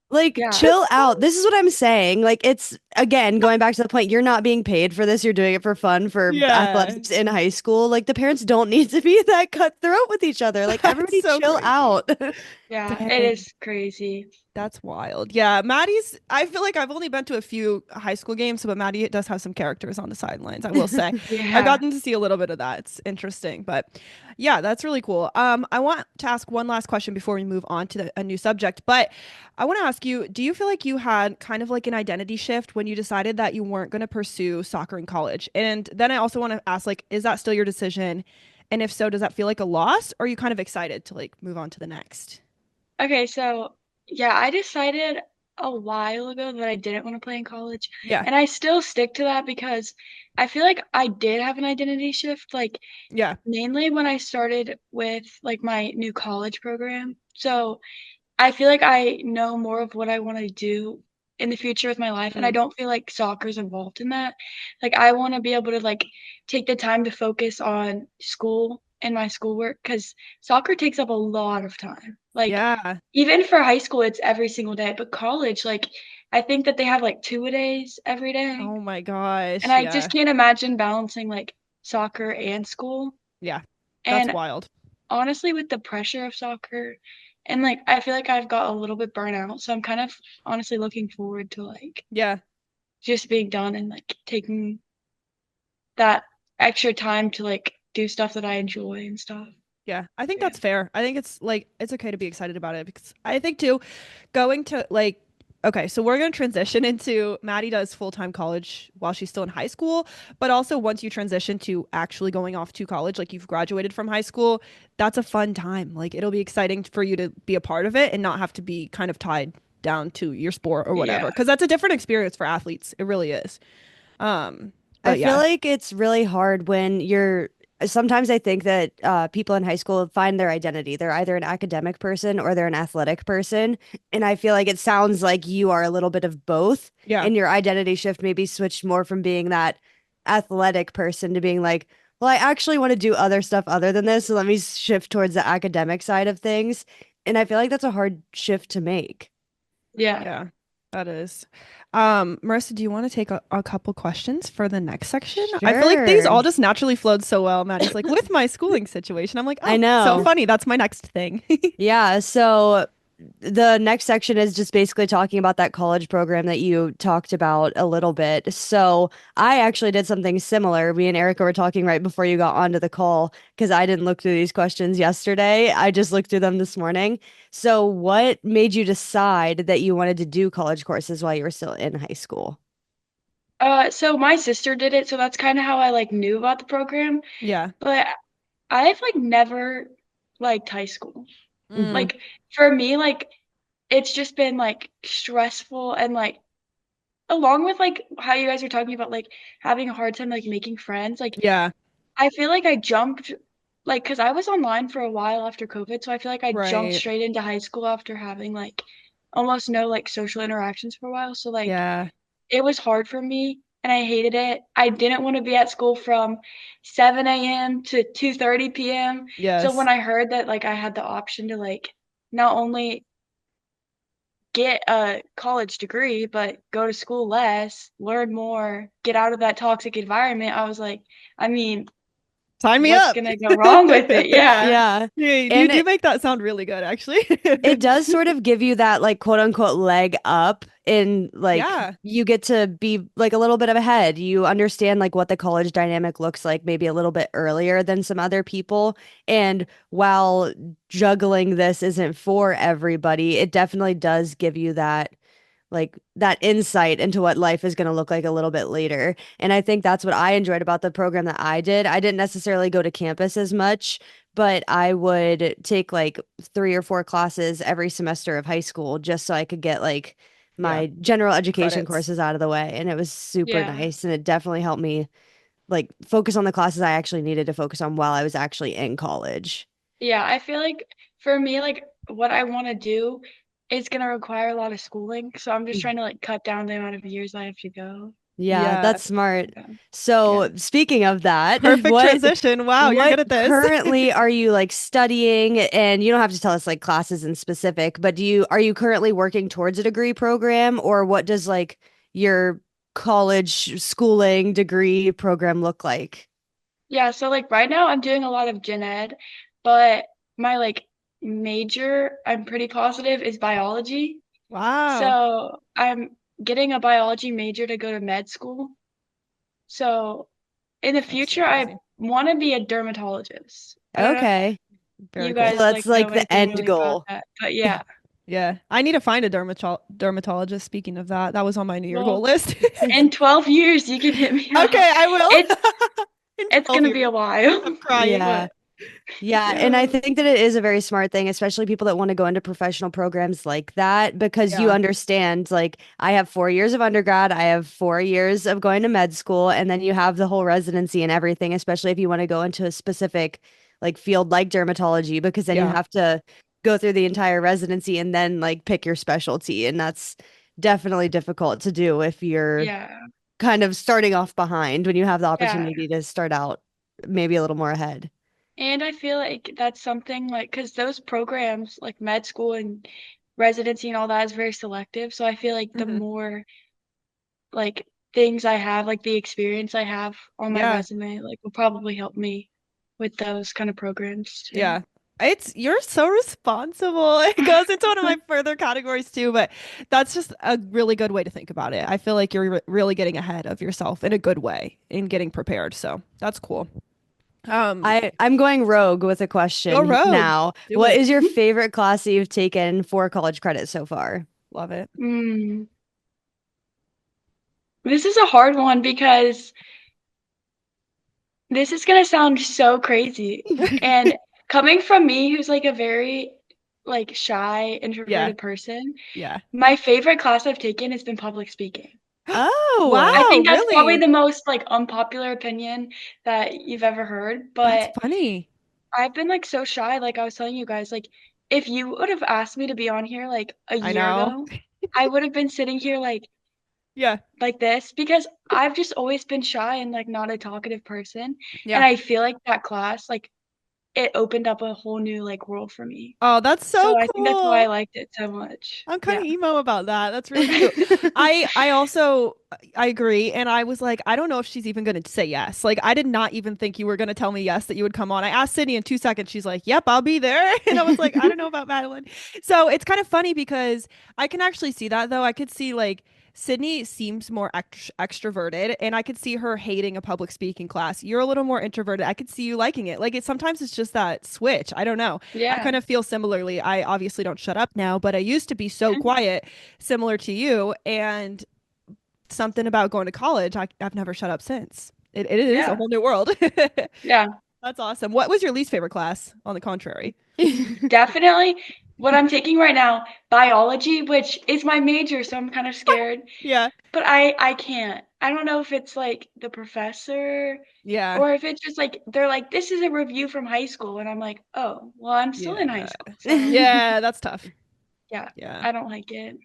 [SPEAKER 1] like
[SPEAKER 3] Yeah.
[SPEAKER 1] chill
[SPEAKER 2] That's
[SPEAKER 1] out.
[SPEAKER 2] so
[SPEAKER 1] This is what I'm saying. Like it's again going back to the point, you're not being paid for this. You're doing it for fun for
[SPEAKER 2] yeah.
[SPEAKER 1] athletics in high school. Like the parents don't need to be that cutthroat with each other. Like
[SPEAKER 2] That's
[SPEAKER 1] everybody
[SPEAKER 2] so
[SPEAKER 1] chill
[SPEAKER 2] crazy.
[SPEAKER 1] out.
[SPEAKER 3] Yeah, it
[SPEAKER 2] Dang.
[SPEAKER 3] is crazy.
[SPEAKER 2] That's wild. Yeah, Maddie's I feel like I've only been to a few high school games, but Maddie does have some characters on the sidelines, I will say. I've
[SPEAKER 3] Yeah.
[SPEAKER 2] gotten to see a little bit of that. It's interesting, but yeah, that's really cool. I want to ask one last question before we move on to a new subject, but I want to ask you, do you feel like you had kind of like an identity shift when you decided that you weren't going to pursue soccer in college? And then I also want to ask like, is that still your decision? And if so, does that feel like a loss or are you kind of excited to like move on to the next?
[SPEAKER 3] Okay, so yeah, I decided a while ago that I didn't want to play in college.
[SPEAKER 2] Yeah.
[SPEAKER 3] And I still stick to that because I feel like I did have an identity shift, like
[SPEAKER 2] Yeah.
[SPEAKER 3] mainly when I started with like my new college program. So I feel like I know more of what I want to do in the future with my life, and I
[SPEAKER 2] Mm.
[SPEAKER 3] don't feel like soccer's involved in that. Like I want to be able to like take the time to focus on school and my schoolwork because soccer takes up a lot of time. Like
[SPEAKER 2] Yeah.
[SPEAKER 3] even for high school, it's every single day, but college, like I think that they have like 2-a-days every day,
[SPEAKER 2] Oh my
[SPEAKER 3] and
[SPEAKER 2] gosh.
[SPEAKER 3] I just
[SPEAKER 2] Yeah.
[SPEAKER 3] can't imagine balancing like soccer and school.
[SPEAKER 2] Yeah. That's
[SPEAKER 3] And
[SPEAKER 2] wild.
[SPEAKER 3] honestly, with the pressure of soccer, and like I feel like I've got a little bit burnt out, so I'm kind of honestly looking forward to like
[SPEAKER 2] Yeah.
[SPEAKER 3] just being done and like taking that extra time to like do stuff that I enjoy and stuff.
[SPEAKER 2] Yeah. I think
[SPEAKER 3] Yeah.
[SPEAKER 2] that's fair. I think it's like it's okay to be excited about it because I think too going to like okay, so we're going to transition into Maddie does full-time college while she's still in high school, but also once you transition to actually going off to college, like you've graduated from high school, that's a fun time. Like it'll be exciting for you to be a part of it and not have to be kind of tied down to your sport or whatever,
[SPEAKER 3] Yeah.
[SPEAKER 2] because that's a different experience for athletes. It really is.
[SPEAKER 1] I
[SPEAKER 2] But
[SPEAKER 1] feel
[SPEAKER 2] yeah.
[SPEAKER 1] like it's really hard when you're sometimes I think that people in high school find their identity. They're either an academic person or they're an athletic person. And I feel like it sounds like you are a little bit of both.
[SPEAKER 2] Yeah.
[SPEAKER 1] And your identity shift maybe switched more from being that athletic person to being like, well, I actually want to do other stuff other than this. So let me shift towards the academic side of things. And I feel like that's a hard shift to make.
[SPEAKER 3] Yeah.
[SPEAKER 2] Yeah, that is. Marissa, do you want to take a couple questions for the next section? I feel like these
[SPEAKER 1] Sure.
[SPEAKER 2] all just naturally flowed so well. Maddie's like, with my schooling situation. I'm like,
[SPEAKER 1] I
[SPEAKER 2] oh, so
[SPEAKER 1] know.
[SPEAKER 2] funny. That's my next thing.
[SPEAKER 1] Yeah, so the next section is just basically talking about that college program that you talked about a little bit. So I actually did something similar. Me and Erica were talking right before you got onto the call because I didn't look through these questions yesterday. I just looked through them this morning. So what made you decide that you wanted to do college courses while you were still in high school?
[SPEAKER 3] So my sister did it, so that's kind of how I like knew about the program.
[SPEAKER 2] Yeah.
[SPEAKER 3] But I've like never liked high school.
[SPEAKER 1] Hmm.
[SPEAKER 2] Mm,
[SPEAKER 3] Like for me, like it's just been like stressful and like along with like how you guys are talking about like having a hard time like making friends, like
[SPEAKER 2] yeah.
[SPEAKER 3] I feel like I jumped like because I was online for a while after COVID, so I feel like I jumped
[SPEAKER 2] Right.
[SPEAKER 3] straight into high school after having like almost no like social interactions for a while. So like
[SPEAKER 2] Yeah.
[SPEAKER 3] it was hard for me and I hated it. I didn't want to be at school from 7 a.m. to 2:30 p.m. So when
[SPEAKER 2] Yes.
[SPEAKER 3] I heard that like I had the option to like not only get a college degree, but go to school less, learn more, get out of that toxic environment, I was like, I mean,
[SPEAKER 2] Sign me
[SPEAKER 3] what's
[SPEAKER 2] up.
[SPEAKER 3] gonna go wrong with it? Yeah.
[SPEAKER 1] Yeah.
[SPEAKER 2] Yeah, you
[SPEAKER 1] And
[SPEAKER 2] do make that sound really good, actually.
[SPEAKER 1] it does sort of give you that like quote unquote leg up in like
[SPEAKER 2] Yeah.
[SPEAKER 1] you get to be like a little bit of ahead. You understand like what the college dynamic looks like maybe a little bit earlier than some other people. And while juggling this isn't for everybody, it definitely does give you that like that insight into what life is going to look like a little bit later. And I think that's what I enjoyed about the program that I did. I didn't necessarily go to campus as much, but I would take like 3 or 4 classes every semester of high school just so I could get like
[SPEAKER 2] Yeah.
[SPEAKER 1] my general education
[SPEAKER 2] Credits.
[SPEAKER 1] courses out of the way. And it was super
[SPEAKER 3] Yeah.
[SPEAKER 1] nice. And it definitely helped me like focus on the classes I actually needed to focus on while I was actually in college.
[SPEAKER 3] Yeah, I feel like for me, like what I want to do is gonna require a lot of schooling. So I'm just trying to like cut down the amount of years I have to go.
[SPEAKER 1] Yeah,
[SPEAKER 2] Yeah.
[SPEAKER 1] that's smart.
[SPEAKER 3] Yeah. Yeah.
[SPEAKER 1] So, speaking of that,
[SPEAKER 2] Perfect
[SPEAKER 1] what
[SPEAKER 2] transition. Wow, you're
[SPEAKER 1] what
[SPEAKER 2] good at this.
[SPEAKER 1] currently are you like studying? And you don't have to tell us like classes in specific, but are you currently working towards a degree program or what does like your college schooling degree program look like?
[SPEAKER 3] Yeah, so like right now I'm doing a lot of gen ed, but my like major, I'm pretty positive, is biology.
[SPEAKER 2] Wow.
[SPEAKER 3] So I'm getting a biology major to go to med school. So in the
[SPEAKER 2] That's so
[SPEAKER 3] future, I
[SPEAKER 2] crazy.
[SPEAKER 3] want to be a dermatologist. I don't know if
[SPEAKER 1] Okay.
[SPEAKER 2] Very
[SPEAKER 3] you
[SPEAKER 1] So
[SPEAKER 2] cool.
[SPEAKER 3] guys
[SPEAKER 1] that's
[SPEAKER 3] like know
[SPEAKER 1] like the
[SPEAKER 3] anything
[SPEAKER 1] end
[SPEAKER 3] really about
[SPEAKER 1] goal.
[SPEAKER 3] that, but yeah.
[SPEAKER 2] Yeah. I need to find a dermatologist. Speaking of that, that was on my New Year goal
[SPEAKER 3] Well,
[SPEAKER 2] list.
[SPEAKER 3] in 12 years, you can hit me up.
[SPEAKER 2] Okay, I
[SPEAKER 3] It's
[SPEAKER 2] will. In
[SPEAKER 3] it's
[SPEAKER 2] 12
[SPEAKER 3] gonna be
[SPEAKER 2] years.
[SPEAKER 3] a while.
[SPEAKER 2] I'm crying,
[SPEAKER 1] Yeah.
[SPEAKER 2] but
[SPEAKER 1] Yeah, and I think that it is a very smart thing, especially people that want to go into professional programs like that, because you
[SPEAKER 2] Yeah.
[SPEAKER 1] understand, like, I have 4 years of undergrad, I have 4 years of going to med school, and then you have the whole residency and everything, especially if you want to go into a specific like field like dermatology, because then you
[SPEAKER 2] Yeah.
[SPEAKER 1] have to go through the entire residency and then like pick your specialty, and that's definitely difficult to do if you're
[SPEAKER 3] Yeah.
[SPEAKER 1] kind of starting off behind when you have the
[SPEAKER 3] Yeah.
[SPEAKER 1] opportunity to start out maybe a little more ahead.
[SPEAKER 3] And I feel like that's something like, because those programs, like med school and residency and all that, is very selective. So I feel like the
[SPEAKER 2] Hmm.
[SPEAKER 3] more like things I have, like the experience I have on my
[SPEAKER 2] Yeah.
[SPEAKER 3] resume, like will probably help me with those kind of programs too.
[SPEAKER 2] Yeah. You're so responsible. It goes into one of my further categories too, but that's just a really good way to think about it. I feel like you're really getting ahead of yourself in a good way in getting prepared. So that's cool. Um,
[SPEAKER 1] I'm going rogue with a
[SPEAKER 2] Go
[SPEAKER 1] question
[SPEAKER 2] rogue.
[SPEAKER 1] now.
[SPEAKER 2] Do
[SPEAKER 1] What
[SPEAKER 2] it.
[SPEAKER 1] is your favorite class that you've taken for college credit so far?
[SPEAKER 2] Love it.
[SPEAKER 3] Mm. This is a hard one because this is gonna sound so crazy. And coming from me, who's like a very like shy,
[SPEAKER 2] Yeah.
[SPEAKER 3] introverted person,
[SPEAKER 2] Yeah.
[SPEAKER 3] my favorite class I've taken has been public speaking. I
[SPEAKER 1] Oh,
[SPEAKER 2] Wow,
[SPEAKER 3] think that's probably
[SPEAKER 2] really?
[SPEAKER 3] the most like unpopular opinion that you've ever heard,
[SPEAKER 2] That's
[SPEAKER 3] but
[SPEAKER 2] funny.
[SPEAKER 3] I've been like so shy, like I was telling you guys, like if you would have asked me to be on here like a
[SPEAKER 2] I
[SPEAKER 3] year
[SPEAKER 2] know.
[SPEAKER 3] ago, I would have been sitting here
[SPEAKER 2] Yeah.
[SPEAKER 3] like this because I've just always been shy and like not a talkative person. And
[SPEAKER 2] Yeah.
[SPEAKER 3] I feel like that class, like it opened up a whole new like world for me.
[SPEAKER 2] Oh, that's so
[SPEAKER 3] So I think that's why I
[SPEAKER 2] cool.
[SPEAKER 3] liked it so much.
[SPEAKER 2] I'm kind
[SPEAKER 3] Yeah.
[SPEAKER 2] of emo about that. That's really cute. I also I agree, and I was like, I don't know if she's even going to say yes. Like, I did not even think you were going to tell me yes that you would come on. I asked Sydney in 2 seconds. She's like, "Yep, I'll be there," and I was like, I don't know about Madeline. So it's kind of funny because I can actually see that though. I could see like Sydney seems more extroverted, and I could see her hating a public speaking class. You're a little more introverted. I could see you liking it. Like, it's just that switch. I don't know. I
[SPEAKER 3] Yeah.
[SPEAKER 2] kind of feel similarly. I obviously don't shut up now, but I used to be so quiet, similar to you. And something about going to college, I've never shut up since. It is a
[SPEAKER 3] Yeah.
[SPEAKER 2] whole new world.
[SPEAKER 3] Yeah.
[SPEAKER 2] That's awesome. What was your least favorite class, on the contrary?
[SPEAKER 3] Definitely what I'm taking right now, biology, which is my major, so I'm kind of scared.
[SPEAKER 2] Yeah.
[SPEAKER 3] But I can't. I don't know if it's like the professor
[SPEAKER 2] Yeah.
[SPEAKER 3] or if it's just like they're like, this is a review from high school, and I'm like, oh, well, I'm still in high
[SPEAKER 2] Yeah.
[SPEAKER 3] school, so
[SPEAKER 2] Yeah. That's tough.
[SPEAKER 3] yeah,
[SPEAKER 2] Yeah.
[SPEAKER 3] I don't like it.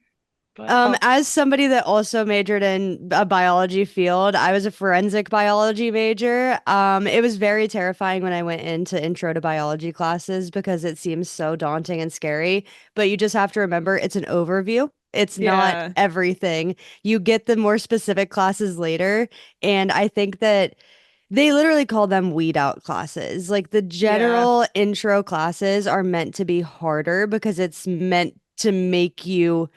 [SPEAKER 3] But
[SPEAKER 2] Oh,
[SPEAKER 1] As somebody that also majored in a biology field, I was a forensic biology major. It was very terrifying when I went into intro to biology classes because it seems so daunting and scary. But you just have to remember it's an overview. It's not
[SPEAKER 2] yeah.
[SPEAKER 1] everything. You get the more specific classes later. And I think that they literally call them weed out classes. Like the
[SPEAKER 2] Yeah.
[SPEAKER 1] general intro classes are meant to be harder because it's meant to make you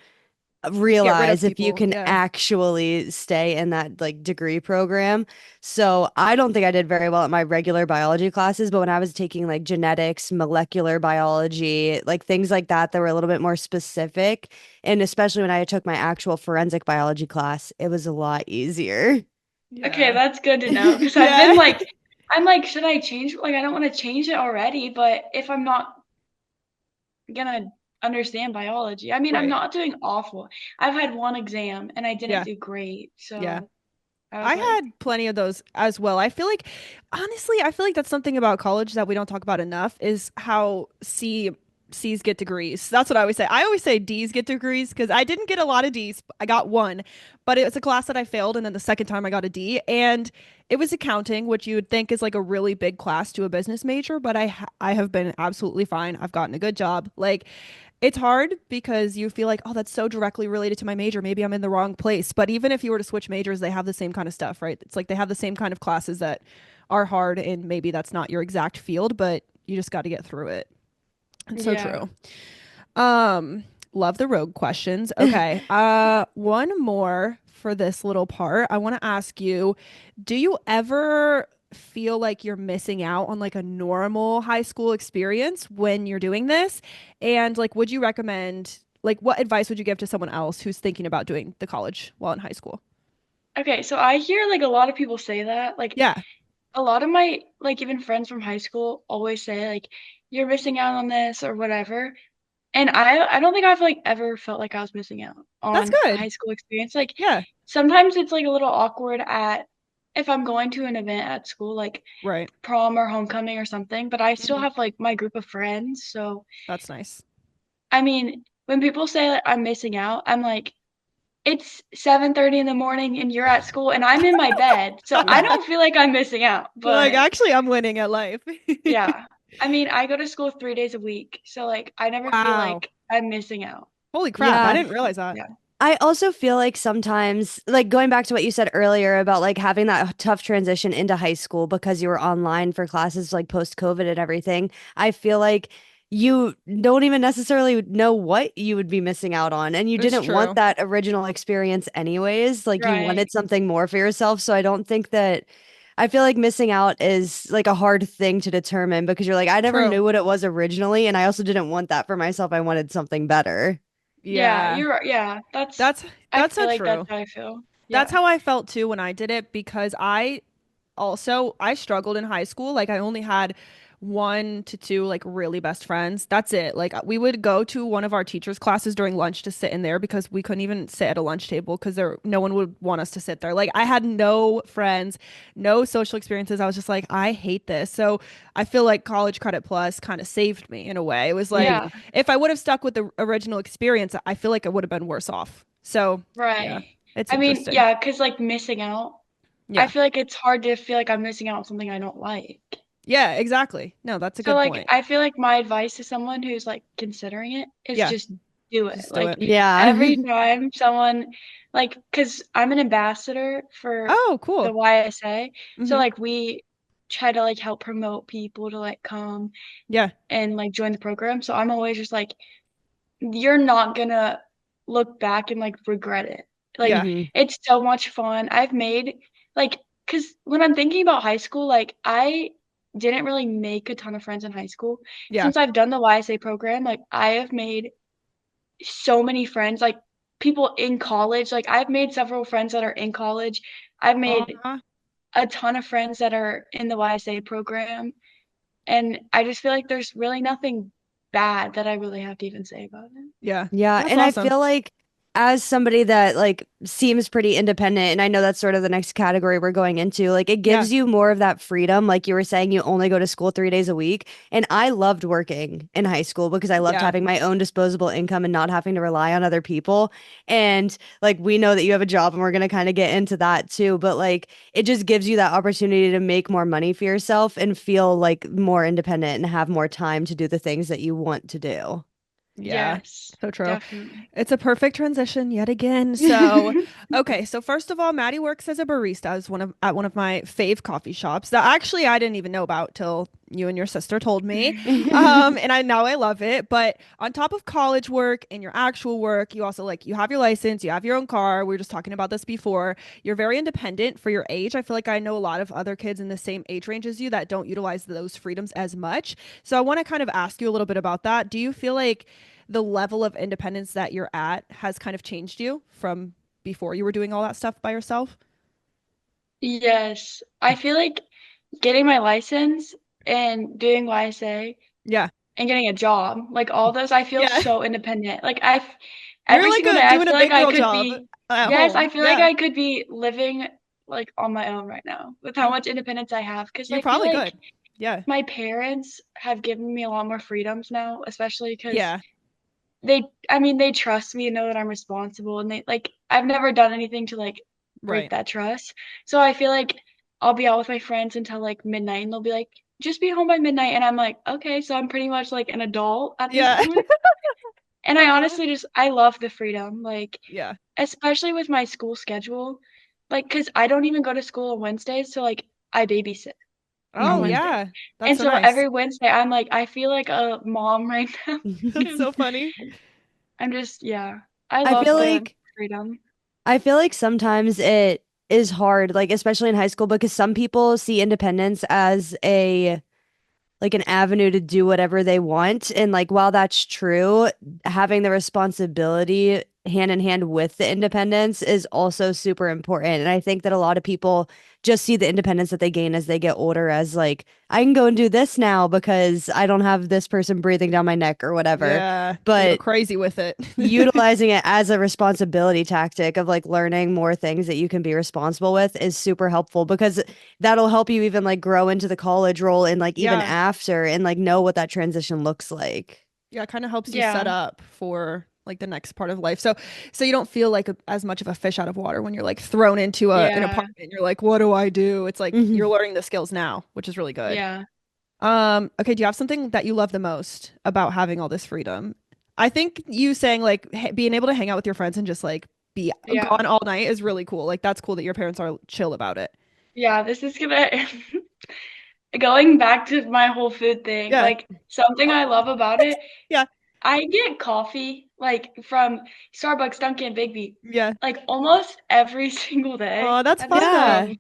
[SPEAKER 2] Get rid of
[SPEAKER 1] realize if you
[SPEAKER 2] people.
[SPEAKER 1] can
[SPEAKER 2] Yeah.
[SPEAKER 1] actually stay in that like degree program. So I don't think I did very well at my regular biology classes, but when I was taking like genetics, molecular biology, like things like that that were a little bit more specific, and especially when I took my actual forensic biology class, it was a lot easier.
[SPEAKER 3] okay,
[SPEAKER 2] Yeah.
[SPEAKER 3] that's good to know because I've
[SPEAKER 2] Yeah.
[SPEAKER 3] been like, I'm like, should I change? Like, I don't want to change it already, but if I'm not gonna understand biology, I mean, I'm
[SPEAKER 2] Right.
[SPEAKER 3] not doing awful. I've had one exam and I didn't
[SPEAKER 2] Yeah.
[SPEAKER 3] do great,
[SPEAKER 2] Yeah.
[SPEAKER 3] so I
[SPEAKER 2] I
[SPEAKER 3] was like,
[SPEAKER 2] had plenty of those as well. I feel like, honestly, I feel like that's something about college that we don't talk about enough is how C's get degrees. That's what I always say. I always say D's get degrees because I didn't get a lot of D's. I got one, but it was a class that I failed, and then the second time I got a D, and it was accounting, which you would think is like a really big class to a business major, but I have been absolutely fine. I've gotten a good job. Like it's hard because you feel like, oh, that's so directly related to my major. Maybe I'm in the wrong place. But even if you were to switch majors, they have the same kind of stuff, right? It's like they have the same kind of classes that are hard, and maybe that's not your exact field, but you just got to get through it. It's so
[SPEAKER 3] yeah.
[SPEAKER 2] true. Um, Love the rogue questions. Okay. One more for this little part. I want to ask you, do you ever feel like you're missing out on like a normal high school experience when you're doing this? And like, would you recommend, like, what advice would you give to someone else who's thinking about doing the college while in high school?
[SPEAKER 3] Okay, so I hear like a lot of people say that. Like
[SPEAKER 2] Yeah.
[SPEAKER 3] a lot of my like even friends from high school always say like you're missing out on this or whatever. And I don't think I've like ever felt like I was missing out
[SPEAKER 2] That's
[SPEAKER 3] on a
[SPEAKER 2] good.
[SPEAKER 3] high school experience. Like
[SPEAKER 2] Yeah.
[SPEAKER 3] sometimes it's like a little awkward at if I'm going to an event at school, like
[SPEAKER 2] Right.
[SPEAKER 3] prom or homecoming or something, but I still
[SPEAKER 2] Hmm.
[SPEAKER 3] have like my group of friends. So
[SPEAKER 2] That's nice.
[SPEAKER 3] I mean, when people say like I'm missing out, I'm like, it's 7:30 in the morning and you're at school and I'm in my bed. So I
[SPEAKER 1] Yeah.
[SPEAKER 3] don't feel like I'm missing out.
[SPEAKER 2] You're like,
[SPEAKER 3] But
[SPEAKER 2] actually, I'm winning at life.
[SPEAKER 3] yeah. I mean, I go to school 3 days a week. So like I never feel
[SPEAKER 2] Wow.
[SPEAKER 3] like I'm missing out.
[SPEAKER 2] Holy crap. I
[SPEAKER 1] Yeah.
[SPEAKER 2] didn't realize that.
[SPEAKER 3] Yeah.
[SPEAKER 1] I also feel like sometimes, like going back to what you said earlier about like having that tough transition into high school because you were online for classes like post COVID and everything, I feel like you don't even necessarily know what you would be missing out on. And you
[SPEAKER 2] It's
[SPEAKER 1] didn't want
[SPEAKER 2] true.
[SPEAKER 1] that original experience anyways. Like you
[SPEAKER 3] Right.
[SPEAKER 1] wanted something more for yourself. So I don't think that. I feel like missing out is like a hard thing to determine because you're like, I never
[SPEAKER 2] True.
[SPEAKER 1] knew what it was originally. And I also didn't want that for myself. I wanted something better.
[SPEAKER 3] Yeah,
[SPEAKER 2] Yeah.
[SPEAKER 3] you're right. Yeah,
[SPEAKER 2] That's
[SPEAKER 3] I
[SPEAKER 2] that's
[SPEAKER 3] feel
[SPEAKER 2] so
[SPEAKER 3] like that's
[SPEAKER 2] true.
[SPEAKER 3] how I feel.
[SPEAKER 2] That's
[SPEAKER 3] Yeah.
[SPEAKER 2] how I felt too when I did it because I struggled in high school. Like I only had one to two like really best friends. That's it. Like we would go to one of our teachers' classes during lunch to sit in there because we couldn't even sit at a lunch table because no one would want us to sit there. Like I had no friends, no social experiences. I was just like, I hate this. So I feel like College Credit Plus kind of saved me in a way. It was like
[SPEAKER 3] Yeah,
[SPEAKER 2] if I would have stuck with the original experience, I feel like I would have been worse off. So yeah,
[SPEAKER 3] right.
[SPEAKER 2] it's
[SPEAKER 3] I mean,
[SPEAKER 2] interesting.
[SPEAKER 3] yeah, 'cause like missing out, I
[SPEAKER 2] Yeah.
[SPEAKER 3] feel like it's hard to feel like I'm missing out on something I don't like.
[SPEAKER 2] Yeah, exactly. No, that's a
[SPEAKER 3] So
[SPEAKER 2] good
[SPEAKER 3] like
[SPEAKER 2] point.
[SPEAKER 3] I feel like my advice to someone who's like considering it is
[SPEAKER 2] Yeah,
[SPEAKER 3] just do it.
[SPEAKER 2] just do
[SPEAKER 3] Like
[SPEAKER 2] it.
[SPEAKER 1] Yeah.
[SPEAKER 3] every time someone like 'cause I'm an ambassador for
[SPEAKER 2] Oh,
[SPEAKER 3] the
[SPEAKER 2] cool.
[SPEAKER 3] YSA. So
[SPEAKER 2] Hmm.
[SPEAKER 3] like we try to like help promote people to like come
[SPEAKER 2] Yeah,
[SPEAKER 3] and like join the program. So I'm always just like you're not gonna look back and like regret it. Like
[SPEAKER 2] yeah,
[SPEAKER 1] hmm
[SPEAKER 3] it's so much fun. I've made like because when I'm thinking about high school, like I didn't really make a ton of friends in high school.
[SPEAKER 2] yeah.
[SPEAKER 3] Since I've done the YSA program, like I have made so many friends, like people in college. Like I've made several friends that are in college. I've made
[SPEAKER 2] Aw.
[SPEAKER 3] a ton of friends that are in the YSA program. And I just feel like there's really nothing bad that I really have to even say about it.
[SPEAKER 2] Yeah,
[SPEAKER 1] Yeah,
[SPEAKER 2] that's
[SPEAKER 1] and I
[SPEAKER 2] awesome.
[SPEAKER 1] feel like as somebody that like seems pretty independent, and I know that's sort of the next category we're going into, like it
[SPEAKER 2] Yeah,
[SPEAKER 1] gives you more of that freedom. Like you were saying, you only go to school 3 days a week. And I loved working in high school because I loved
[SPEAKER 2] yeah,
[SPEAKER 1] having my own disposable income and not having to rely on other people. And like we know that you have a job and we're gonna kind of get into that too. But like it just gives you that opportunity to make more money for yourself and feel like more independent and have more time to do the things that you want to do.
[SPEAKER 2] yeah.
[SPEAKER 3] Yes,
[SPEAKER 2] So true.
[SPEAKER 3] definitely.
[SPEAKER 2] It's a perfect transition yet again. So, okay. So first of all, Maddie works as a barista at one of my fave coffee shops that actually I didn't even know about till you and your sister told me. And now I love it. But on top of college work and your actual work, you also like you have your license, you have your own car. We were just talking about this before. You're very independent for your age. I feel like I know a lot of other kids in the same age range as you that don't utilize those freedoms as much. So I want to kind of ask you a little bit about that. Do you feel like the level of independence that you're at has kind of changed you from before you were doing all that stuff by yourself?
[SPEAKER 3] Yes, I feel like getting my license and doing YSA
[SPEAKER 2] Yeah.
[SPEAKER 3] and getting a job, like all those, I feel
[SPEAKER 2] Yeah.
[SPEAKER 3] so independent. Like I,
[SPEAKER 2] You're
[SPEAKER 3] every
[SPEAKER 2] like
[SPEAKER 3] single day, I
[SPEAKER 2] doing a
[SPEAKER 3] feel like
[SPEAKER 2] big
[SPEAKER 3] I
[SPEAKER 2] girl
[SPEAKER 3] could
[SPEAKER 2] job
[SPEAKER 3] be,
[SPEAKER 2] at
[SPEAKER 3] yes, I
[SPEAKER 2] home.
[SPEAKER 3] feel like
[SPEAKER 2] Yeah.
[SPEAKER 3] I could be living like on my own right now with how
[SPEAKER 2] You
[SPEAKER 3] much independence I have. Because
[SPEAKER 2] you
[SPEAKER 3] I feel
[SPEAKER 2] probably
[SPEAKER 3] like
[SPEAKER 2] could. Yeah.
[SPEAKER 3] my parents have given me a lot more freedoms now, especially because
[SPEAKER 2] Yeah.
[SPEAKER 3] I mean, they trust me and know that I'm responsible and they like I've never done anything to like break
[SPEAKER 2] Right.
[SPEAKER 3] that trust. So I feel like I'll be out with my friends until like midnight and they'll be like, just be home by midnight. And I'm like, okay, so I'm pretty much like an adult at this
[SPEAKER 2] Yeah.
[SPEAKER 3] point. And I
[SPEAKER 2] Aw.
[SPEAKER 3] honestly just I love the freedom, like
[SPEAKER 2] Yeah.
[SPEAKER 3] especially with my school schedule. Like, cause I don't even go to school on Wednesdays, so like I babysit on
[SPEAKER 2] Oh,
[SPEAKER 3] Wednesdays.
[SPEAKER 2] yeah. That's
[SPEAKER 3] And
[SPEAKER 2] so
[SPEAKER 3] so
[SPEAKER 2] nice.
[SPEAKER 3] every Wednesday I'm like, I feel like a mom right now.
[SPEAKER 2] That's
[SPEAKER 3] 'Cause
[SPEAKER 2] so funny.
[SPEAKER 3] I'm just, yeah, I
[SPEAKER 1] I
[SPEAKER 3] love
[SPEAKER 1] feel
[SPEAKER 3] the
[SPEAKER 1] like
[SPEAKER 3] freedom.
[SPEAKER 1] sometimes it is hard, like especially in high school, because some people see independence as a like an avenue to do whatever they want. And like while that's true, having the responsibility hand in hand with the independence is also super important. And I think that a lot of people just see the independence that they gain as they get older as like, I can go and do this now because I don't have this person breathing down my neck or whatever.
[SPEAKER 2] Yeah, they go
[SPEAKER 1] But
[SPEAKER 2] crazy with it.
[SPEAKER 1] utilizing it as a responsibility tactic of like learning more things that you can be responsible with is super helpful because that'll help you even like grow into the college role and like even
[SPEAKER 2] Yeah.
[SPEAKER 1] after and like know what that transition looks like.
[SPEAKER 2] Yeah, it kind of helps you set
[SPEAKER 3] Yeah.
[SPEAKER 2] up for like the next part of life. So you don't feel like as much of a fish out of water when you're like thrown into an
[SPEAKER 3] Yeah.
[SPEAKER 2] apartment. You're like, what do I do? It's like
[SPEAKER 1] Mhm.
[SPEAKER 2] you're learning the skills now, which is really good.
[SPEAKER 3] Yeah.
[SPEAKER 2] Okay, do you have something that you love the most about having all this freedom? I think you saying like being able to hang out with your friends and just like be
[SPEAKER 3] Yeah.
[SPEAKER 2] gone all night is really cool. Like that's cool that your parents are chill about it.
[SPEAKER 3] Yeah. This is gonna going back to my whole food thing.
[SPEAKER 2] Yeah.
[SPEAKER 3] Like something I love about it,
[SPEAKER 2] Yeah.
[SPEAKER 3] I get coffee like from Starbucks, Dunkin', Big B,
[SPEAKER 2] Yeah.
[SPEAKER 3] like almost every single day.
[SPEAKER 2] Oh, that's
[SPEAKER 3] And it's
[SPEAKER 2] fun
[SPEAKER 3] like
[SPEAKER 1] Yeah.
[SPEAKER 2] though.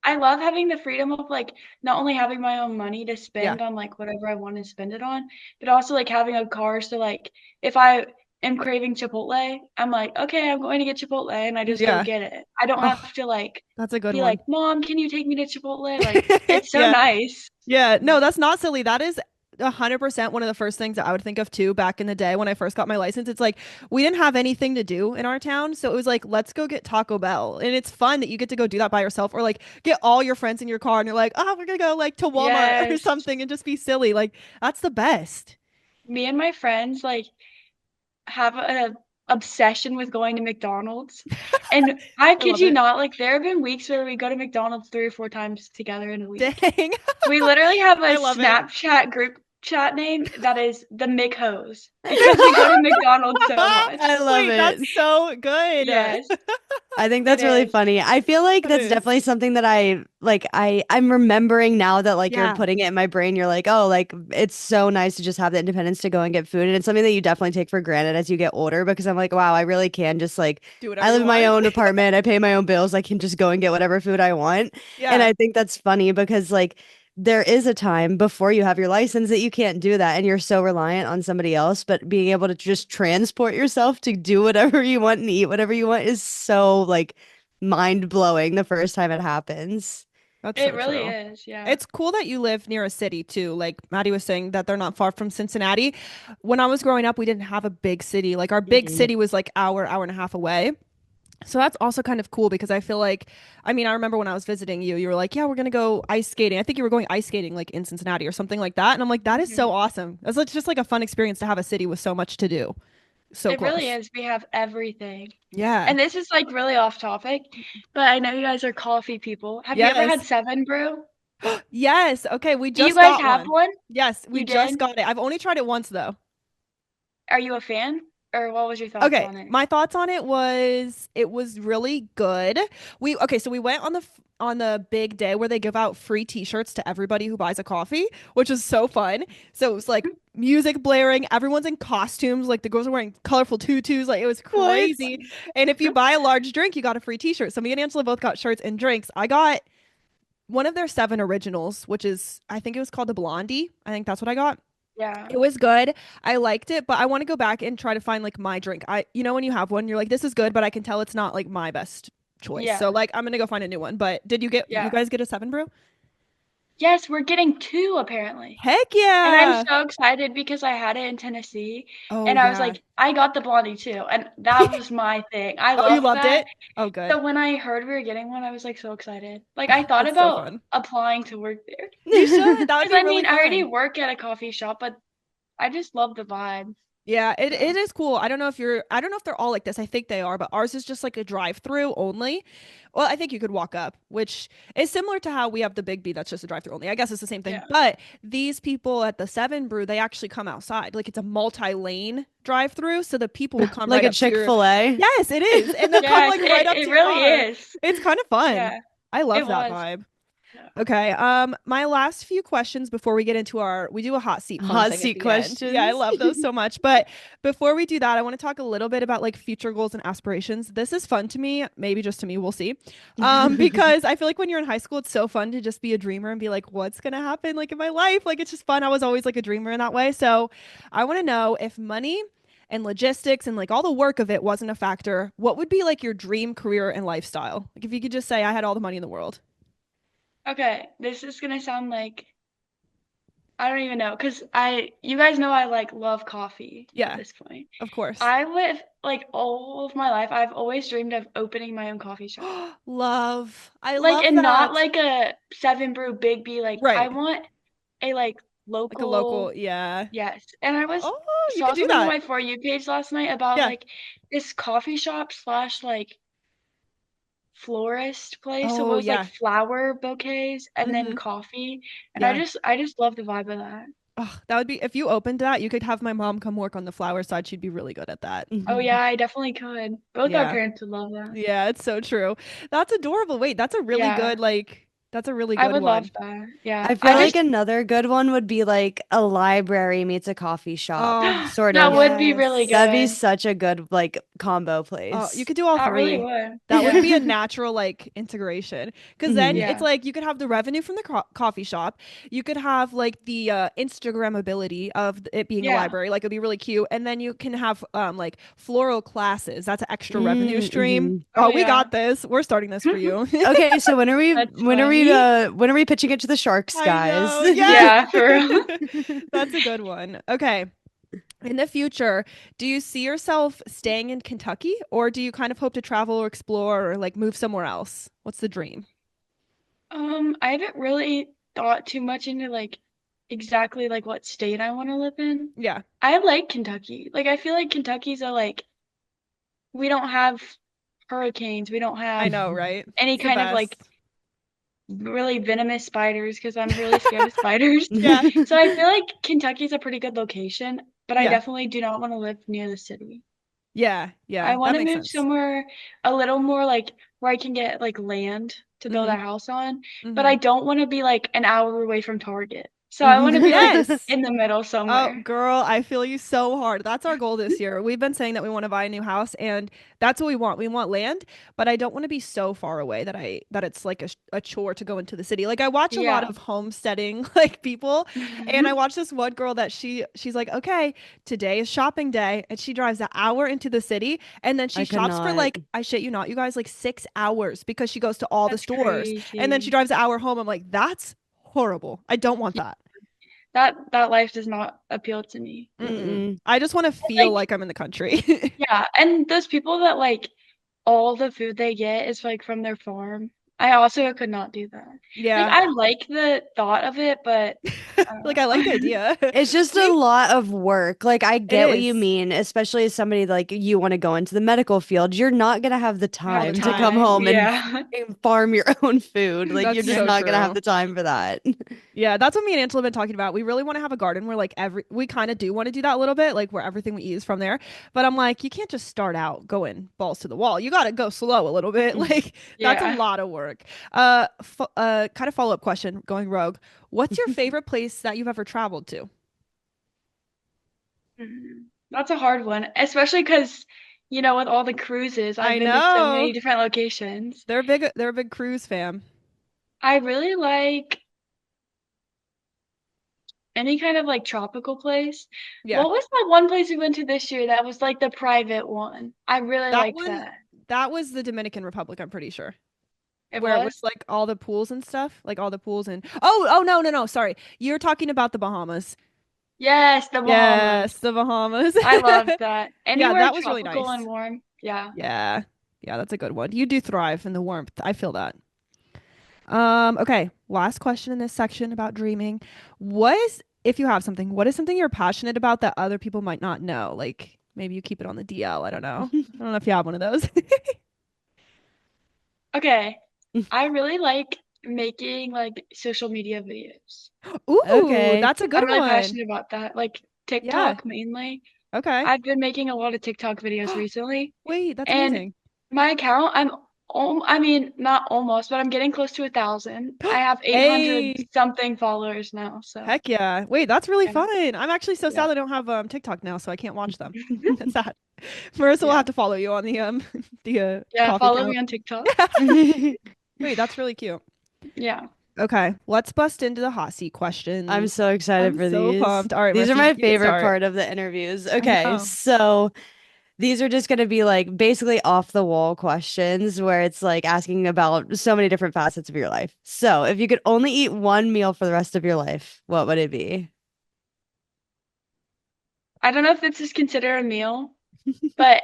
[SPEAKER 3] I love having the freedom of like not only having my own money to
[SPEAKER 2] Yeah.
[SPEAKER 3] spend on like whatever I want to spend it on, but also like having a car. So like if I am craving Chipotle, I'm like, okay, I'm going to get Chipotle and I just go
[SPEAKER 2] Yeah.
[SPEAKER 3] get it. I don't
[SPEAKER 2] Oh,
[SPEAKER 3] have to like
[SPEAKER 2] that's a good
[SPEAKER 3] be like,
[SPEAKER 2] one.
[SPEAKER 3] Mom, can you take me to Chipotle? Like it's so
[SPEAKER 2] Yeah.
[SPEAKER 3] nice.
[SPEAKER 2] Yeah, no, that's not silly. That is 100% one of the first things that I would think of too back in the day when I first got my license. It's like we didn't have anything to do in our town, so it was like let's go get Taco Bell. And it's fun that you get to go do that by yourself or like get all your friends in your car and you're like, "Oh, we're going to go like to Walmart or
[SPEAKER 3] Yes.
[SPEAKER 2] something and just be silly." Like that's the best.
[SPEAKER 3] Me and my friends like have an obsession with going to McDonald's. And I
[SPEAKER 2] I
[SPEAKER 3] kid
[SPEAKER 2] love
[SPEAKER 3] you
[SPEAKER 2] it.
[SPEAKER 3] not, like there have been weeks where we go to McDonald's 3 or 4 times together in a week.
[SPEAKER 2] Dang.
[SPEAKER 3] We literally have a
[SPEAKER 2] I love it.
[SPEAKER 3] Snapchat group chat name that is the McHose because we go to McDonald's so much.
[SPEAKER 1] I love
[SPEAKER 2] Wait,
[SPEAKER 1] it.
[SPEAKER 2] that's so good.
[SPEAKER 3] Yes,
[SPEAKER 1] I think
[SPEAKER 3] it
[SPEAKER 1] that's really
[SPEAKER 3] is.
[SPEAKER 1] funny. I feel like
[SPEAKER 2] That
[SPEAKER 1] that's
[SPEAKER 2] is.
[SPEAKER 1] definitely something that I'm remembering now that like you're
[SPEAKER 2] Yeah.
[SPEAKER 1] putting it in my brain. You're like, oh, like it's so nice to just have the independence to go and get food. And it's something that you definitely take for granted as you get older because I'm like, wow, I really can just like
[SPEAKER 2] Do
[SPEAKER 1] I
[SPEAKER 2] whatever
[SPEAKER 1] live
[SPEAKER 2] you
[SPEAKER 1] in my
[SPEAKER 2] want.
[SPEAKER 1] own apartment. I pay my own bills. I can just go and get whatever food I want. And
[SPEAKER 2] Yeah.
[SPEAKER 1] I think that's funny because like there is a time before you have your license that you can't do that and you're so reliant on somebody else, but being able to just transport yourself to do whatever you want and eat whatever you want is so like mind blowing the first time it happens.
[SPEAKER 2] That's
[SPEAKER 3] It
[SPEAKER 2] so
[SPEAKER 3] really
[SPEAKER 2] true.
[SPEAKER 3] is. Yeah.
[SPEAKER 2] It's cool that you live near a city too. Like Maddie was saying that they're not far from Cincinnati. When I was growing up, we didn't have a big city. Like our big
[SPEAKER 1] Mhm.
[SPEAKER 2] city was like hour and a half away. So that's also kind of cool because I feel like, I mean, I remember when I was visiting you, you were like, yeah, we're gonna go ice skating. I think you were going ice skating like in Cincinnati or something like that. And I'm like, that is so
[SPEAKER 3] Mhm.
[SPEAKER 2] awesome. It's like, just like a fun experience to have a city with so much to do. So
[SPEAKER 3] It really
[SPEAKER 2] close.
[SPEAKER 3] is. We have everything.
[SPEAKER 2] Yeah.
[SPEAKER 3] And this is like really off topic, but I know you guys are coffee people. Have you ever had
[SPEAKER 2] Yes.
[SPEAKER 3] Seven Brew?
[SPEAKER 2] Yes. Okay. We
[SPEAKER 3] Do you
[SPEAKER 2] just
[SPEAKER 3] guys
[SPEAKER 2] got
[SPEAKER 3] have
[SPEAKER 2] one.
[SPEAKER 3] one?
[SPEAKER 2] Yes, we
[SPEAKER 3] You
[SPEAKER 2] just
[SPEAKER 3] did?
[SPEAKER 2] got it. I've only tried it once though.
[SPEAKER 3] Are you a fan? Or what was your thoughts
[SPEAKER 2] Okay,
[SPEAKER 3] on it?
[SPEAKER 2] my thoughts on it was really good. So we went on on the big day where they give out free t-shirts to everybody who buys a coffee, which was so fun. So it was like music blaring, everyone's in costumes, like the girls are wearing colorful tutus, like it was
[SPEAKER 1] What?
[SPEAKER 2] crazy. And if you buy a large drink, you got a free t-shirt. So me and Angela both got shirts and drinks. I got one of their seven originals, which is I think it was called the Blondie. I think that's what I got.
[SPEAKER 3] Yeah.
[SPEAKER 2] It was good. I liked it, but I want to go back and try to find like my drink. When you have one, you're like, this is good, but I can tell it's not like my best choice. So
[SPEAKER 3] Yeah.
[SPEAKER 2] like, I'm gonna go find a new one. But did you
[SPEAKER 3] Yeah.
[SPEAKER 2] guys get a seven brew?
[SPEAKER 3] Yes, we're getting two apparently.
[SPEAKER 2] Heck
[SPEAKER 3] And I'm
[SPEAKER 2] yeah!
[SPEAKER 3] so excited because I had it in Tennessee
[SPEAKER 2] Oh
[SPEAKER 3] and I was
[SPEAKER 2] yeah.
[SPEAKER 3] like, I got the Blondie too. And that was my thing. I
[SPEAKER 2] Oh, you
[SPEAKER 3] loved
[SPEAKER 2] loved
[SPEAKER 3] that.
[SPEAKER 2] it? Oh, good.
[SPEAKER 3] So when I heard we were getting one, I was like so excited. Like I thought
[SPEAKER 2] That's so
[SPEAKER 3] about
[SPEAKER 2] fun.
[SPEAKER 3] applying to work there.
[SPEAKER 2] You should. That would
[SPEAKER 3] Because
[SPEAKER 2] be
[SPEAKER 3] I
[SPEAKER 2] really
[SPEAKER 3] mean, I already
[SPEAKER 2] fun.
[SPEAKER 3] work at a coffee shop, but I just love the vibe.
[SPEAKER 2] Yeah, it
[SPEAKER 3] So
[SPEAKER 2] is cool. I don't know if they're all like this. I think they are, but ours is just like a drive-through only. Well, I think you could walk up, which is similar to how we have the Big B that's just a drive-through only. I guess it's the same thing.
[SPEAKER 3] yeah.
[SPEAKER 2] But these people at the Seven Brew, they actually come outside. Like it's a multi-lane drive-through, so the people will come
[SPEAKER 1] Like
[SPEAKER 2] right
[SPEAKER 1] a
[SPEAKER 2] up to your
[SPEAKER 1] Chick-fil-A.
[SPEAKER 2] Yes, it is. And they'll come
[SPEAKER 3] Yes,
[SPEAKER 2] like right up
[SPEAKER 3] it
[SPEAKER 2] to your
[SPEAKER 3] really
[SPEAKER 2] car.
[SPEAKER 3] is.
[SPEAKER 2] It's kind of fun.
[SPEAKER 3] Yeah,
[SPEAKER 2] I
[SPEAKER 3] it
[SPEAKER 2] love that
[SPEAKER 3] was.
[SPEAKER 2] vibe.
[SPEAKER 3] Yeah.
[SPEAKER 2] Okay. My last few questions before we get into we do a hot seat fun
[SPEAKER 1] Hot
[SPEAKER 2] thing at
[SPEAKER 1] seat
[SPEAKER 2] the end. Yeah, I
[SPEAKER 1] questions.
[SPEAKER 2] love those so much. But before we do that, I want to talk a little bit about like future goals and aspirations. This is fun to me, maybe just to me, we'll see. Because I feel like when you're in high school, it's so fun to just be a dreamer and be like, what's gonna happen like in my life? Like it's just fun. I was always like a dreamer in that way. So I want to know if money and logistics and like all the work of it wasn't a factor, what would be like your dream career and lifestyle? Like if you could just say I had all the money in the world.
[SPEAKER 3] Okay, this is gonna sound like I don't even know, because you guys know I like love coffee at
[SPEAKER 2] Yeah,
[SPEAKER 3] this point.
[SPEAKER 2] of course.
[SPEAKER 3] I would like all of my life, I've always dreamed of opening my own coffee shop.
[SPEAKER 2] Love. I
[SPEAKER 3] Like,
[SPEAKER 2] love
[SPEAKER 3] and not
[SPEAKER 2] that.
[SPEAKER 3] like a Seven Brew Big B. Like, I
[SPEAKER 2] Right.
[SPEAKER 3] want a like
[SPEAKER 2] Like a local,
[SPEAKER 3] local,
[SPEAKER 2] yeah.
[SPEAKER 3] yes. And I
[SPEAKER 2] Oh, you
[SPEAKER 3] saw
[SPEAKER 2] could do
[SPEAKER 3] something on
[SPEAKER 2] that.
[SPEAKER 3] my For You page last night about
[SPEAKER 2] Yeah.
[SPEAKER 3] like this coffee shop slash like florist place. So it
[SPEAKER 2] Oh,
[SPEAKER 3] was like
[SPEAKER 2] yeah.
[SPEAKER 3] flower bouquets and then
[SPEAKER 2] Mm-hmm.
[SPEAKER 3] coffee. And
[SPEAKER 2] Yeah.
[SPEAKER 3] I just love the vibe of that.
[SPEAKER 2] Oh, that would be if you opened that, you could have my mom come work on the flower side. She'd be really good at that.
[SPEAKER 3] Oh yeah, I definitely could. Both our
[SPEAKER 2] Yeah.
[SPEAKER 3] parents would love that.
[SPEAKER 2] Yeah, it's so true. That's adorable. Wait,
[SPEAKER 3] Yeah,
[SPEAKER 2] that's a really
[SPEAKER 3] I
[SPEAKER 2] good
[SPEAKER 3] would love
[SPEAKER 2] one.
[SPEAKER 3] that. Yeah,
[SPEAKER 1] I
[SPEAKER 3] I
[SPEAKER 1] feel like
[SPEAKER 3] just
[SPEAKER 1] another good one would be like a library meets a coffee shop,
[SPEAKER 2] Oh,
[SPEAKER 1] sort
[SPEAKER 3] that
[SPEAKER 1] of.
[SPEAKER 3] would be really
[SPEAKER 2] yes.
[SPEAKER 1] That'd be
[SPEAKER 3] good.
[SPEAKER 1] such a good like combo
[SPEAKER 2] Oh, you
[SPEAKER 1] place.
[SPEAKER 2] could do all
[SPEAKER 3] That really
[SPEAKER 2] three.
[SPEAKER 3] would.
[SPEAKER 2] That would
[SPEAKER 3] Yeah.
[SPEAKER 2] be a natural like integration because then
[SPEAKER 1] Hmm.
[SPEAKER 2] it's
[SPEAKER 3] Yeah.
[SPEAKER 2] like you could have the revenue from the coffee shop. You could have like the Instagrammability of it being a
[SPEAKER 3] Yeah.
[SPEAKER 2] library. Like it'd be really cute. And then you can have like floral classes. That's an extra revenue stream.
[SPEAKER 1] Mm-hmm.
[SPEAKER 3] Oh
[SPEAKER 2] Oh, we
[SPEAKER 3] yeah.
[SPEAKER 2] got this. We're starting this for you.
[SPEAKER 1] Okay, so
[SPEAKER 3] That's funny.
[SPEAKER 1] when are we pitching it to the Sharks,
[SPEAKER 2] I
[SPEAKER 1] guys?
[SPEAKER 2] know. Yes.
[SPEAKER 3] Yeah, for real.
[SPEAKER 2] That's a good one. Okay. In the future, do you see yourself staying in Kentucky or do you kind of hope to travel or explore or like move somewhere else? What's the dream?
[SPEAKER 3] I haven't really thought too much into like exactly like what state I want to live in.
[SPEAKER 2] Yeah,
[SPEAKER 3] I like Kentucky. Like I feel like Kentucky's a like we don't have hurricanes. We don't
[SPEAKER 2] I
[SPEAKER 3] have
[SPEAKER 2] know, right?
[SPEAKER 3] any
[SPEAKER 2] It's the
[SPEAKER 3] kind of like
[SPEAKER 2] best.
[SPEAKER 3] really venomous spiders because I'm really scared of spiders.
[SPEAKER 2] Yeah,
[SPEAKER 3] So I feel like Kentucky's a pretty good location, but I
[SPEAKER 2] yeah,
[SPEAKER 3] definitely do not want to live near the city.
[SPEAKER 2] yeah,
[SPEAKER 3] I
[SPEAKER 2] yeah.
[SPEAKER 3] want
[SPEAKER 2] That
[SPEAKER 3] to
[SPEAKER 2] makes
[SPEAKER 3] move
[SPEAKER 2] sense.
[SPEAKER 3] somewhere a little more like where I can get like land to build
[SPEAKER 2] Mm-hmm.
[SPEAKER 3] a house on, but
[SPEAKER 2] Mm-hmm.
[SPEAKER 3] I don't want to be like an hour away from Target. So I want to be like
[SPEAKER 2] Yes.
[SPEAKER 3] in the middle
[SPEAKER 2] Oh,
[SPEAKER 3] somewhere.
[SPEAKER 2] girl, I feel you so hard. That's our goal this year. We've been saying that we want to buy a new house, and that's what we want. We want land, but I don't want to be so far away that it's like a chore to go into the city. Like I watch a lot
[SPEAKER 3] Yeah.
[SPEAKER 2] of homesteading like people, and I watch this one girl that she's like, okay, today is shopping day, and she drives an hour into the city, and then she
[SPEAKER 1] I could
[SPEAKER 2] shops for
[SPEAKER 1] not.
[SPEAKER 2] like I shit you not, you guys, like 6 hours because she goes to all the
[SPEAKER 3] That's
[SPEAKER 2] stores, and then she
[SPEAKER 3] crazy.
[SPEAKER 2] drives an hour home. I'm like, that's horrible. I don't want
[SPEAKER 3] Yeah,
[SPEAKER 2] that.
[SPEAKER 3] that life does not appeal to me.
[SPEAKER 2] Mm-mm.
[SPEAKER 1] Mm-mm.
[SPEAKER 2] I just want to
[SPEAKER 3] It's
[SPEAKER 2] feel
[SPEAKER 3] like
[SPEAKER 2] like I'm in the country.
[SPEAKER 3] yeah, and those people that like all the food they get is like from their farm. I also could not do that. Like
[SPEAKER 2] Yeah.
[SPEAKER 3] I like the thought of it, but I
[SPEAKER 2] Like I
[SPEAKER 3] don't
[SPEAKER 2] like the
[SPEAKER 3] know.
[SPEAKER 2] idea.
[SPEAKER 1] It's just a
[SPEAKER 2] We
[SPEAKER 1] lot of work. Like I
[SPEAKER 2] it
[SPEAKER 1] get what you
[SPEAKER 2] is
[SPEAKER 1] mean, especially as somebody like you want to go into the medical field. You're not gonna have the
[SPEAKER 2] all the
[SPEAKER 1] time to come
[SPEAKER 2] time.
[SPEAKER 3] Time.
[SPEAKER 1] home
[SPEAKER 3] Yeah.
[SPEAKER 1] and farm your own food. Like you're
[SPEAKER 2] That's
[SPEAKER 1] just
[SPEAKER 2] so
[SPEAKER 1] not gonna have
[SPEAKER 2] true.
[SPEAKER 1] the time for that.
[SPEAKER 2] Yeah, that's what me and Angela have been talking about. We really want to have a garden where like we kind of do want to do that a little bit, like where everything we eat is from there. But I'm like, you can't just start out going balls to the wall. You got to go slow a little bit. Like that's a
[SPEAKER 3] Yeah.
[SPEAKER 2] lot of work. Kind of follow up question, going rogue. What's your favorite place that you've ever traveled to?
[SPEAKER 3] That's a hard one, especially because, with all the cruises, I've
[SPEAKER 2] I
[SPEAKER 3] been to so many
[SPEAKER 2] know.
[SPEAKER 3] different locations.
[SPEAKER 2] They're a big cruise fam.
[SPEAKER 3] I really like any kind of like tropical place.
[SPEAKER 2] Yeah.
[SPEAKER 3] What was that one place we went to this year that was like the private one? I really
[SPEAKER 2] That
[SPEAKER 3] liked
[SPEAKER 2] one
[SPEAKER 3] that.
[SPEAKER 2] that was the Dominican Republic, I'm pretty sure.
[SPEAKER 3] It
[SPEAKER 2] Where it was
[SPEAKER 3] was?
[SPEAKER 2] like all the pools and stuff, like all the pools and oh no, no, no, sorry. You're talking about the Bahamas.
[SPEAKER 3] Yes, the
[SPEAKER 2] Yes,
[SPEAKER 3] Bahamas.
[SPEAKER 2] the Bahamas.
[SPEAKER 3] I loved that.
[SPEAKER 2] Yeah,
[SPEAKER 3] Anywhere
[SPEAKER 2] that was really
[SPEAKER 3] tropical and
[SPEAKER 2] nice.
[SPEAKER 3] warm. Yeah.
[SPEAKER 2] Yeah. Yeah, that's a good one. You do thrive in the warmth. I feel that. Okay, last question in this section about dreaming. If you have something, what is something you're passionate about that other people might not know? Like maybe you keep it on the DL. I don't know. I don't know if you have one of those.
[SPEAKER 3] Okay. I really like making like social media videos.
[SPEAKER 2] Ooh,
[SPEAKER 1] Okay.
[SPEAKER 2] that's a
[SPEAKER 3] I'm
[SPEAKER 2] good
[SPEAKER 3] really
[SPEAKER 2] one.
[SPEAKER 3] passionate about that. Like
[SPEAKER 2] Yeah.
[SPEAKER 3] TikTok mainly.
[SPEAKER 2] Okay.
[SPEAKER 3] I've been making a lot of TikTok videos recently,
[SPEAKER 2] Wait, that's
[SPEAKER 3] and
[SPEAKER 2] amazing.
[SPEAKER 3] my account, I mean, not almost, but I'm getting close to 1,000. I have 800
[SPEAKER 2] Hey,
[SPEAKER 3] something followers now, so
[SPEAKER 2] heck yeah. Wait, that's really
[SPEAKER 3] yeah,
[SPEAKER 2] fun. I'm actually so
[SPEAKER 3] yeah,
[SPEAKER 2] sad I don't have TikTok now, so I can't watch them. That's sad. Marissa will
[SPEAKER 3] yeah,
[SPEAKER 2] have to follow you on the the
[SPEAKER 3] yeah.
[SPEAKER 2] coffee
[SPEAKER 3] Follow
[SPEAKER 2] account.
[SPEAKER 3] me on TikTok.
[SPEAKER 2] Wait, that's really cute.
[SPEAKER 3] Yeah.
[SPEAKER 2] Okay, let's bust into the hot seat
[SPEAKER 1] I'm
[SPEAKER 2] questions.
[SPEAKER 1] so excited
[SPEAKER 2] I'm
[SPEAKER 1] for
[SPEAKER 2] so
[SPEAKER 1] these.
[SPEAKER 2] pumped. All right,
[SPEAKER 1] These are
[SPEAKER 2] Marissa,
[SPEAKER 1] my
[SPEAKER 2] you can
[SPEAKER 1] favorite
[SPEAKER 2] start.
[SPEAKER 1] part of the interviews.
[SPEAKER 2] I
[SPEAKER 1] Okay,
[SPEAKER 2] know.
[SPEAKER 1] so these are just going to be like basically off the wall questions where it's like asking about so many different facets of your life. So, if you could only eat one meal for the rest of your life, what would it be?
[SPEAKER 3] I don't know if this is considered a meal, but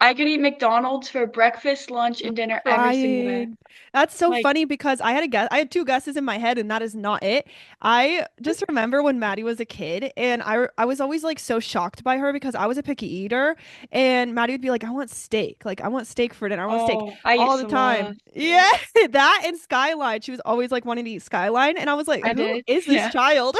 [SPEAKER 3] I could eat McDonald's for breakfast, lunch,
[SPEAKER 2] I'm
[SPEAKER 3] and dinner every single day.
[SPEAKER 2] crying. That's so
[SPEAKER 3] Like,
[SPEAKER 2] funny because I had a guess. I had two guesses in my head, and that is not it. I just remember when Maddie was a kid, and I was always like so shocked by her because I was a picky eater, and Maddie would be like, "I want steak. Like I want steak for dinner. I want steak
[SPEAKER 3] oh, I
[SPEAKER 2] all
[SPEAKER 3] used
[SPEAKER 2] the
[SPEAKER 3] to love
[SPEAKER 2] time." Yeah,
[SPEAKER 3] steak.
[SPEAKER 2] that and Skyline. She was always like wanting to eat Skyline, and I was like,
[SPEAKER 3] I
[SPEAKER 2] "Who
[SPEAKER 3] did.
[SPEAKER 2] is this
[SPEAKER 3] Yeah.
[SPEAKER 2] child?"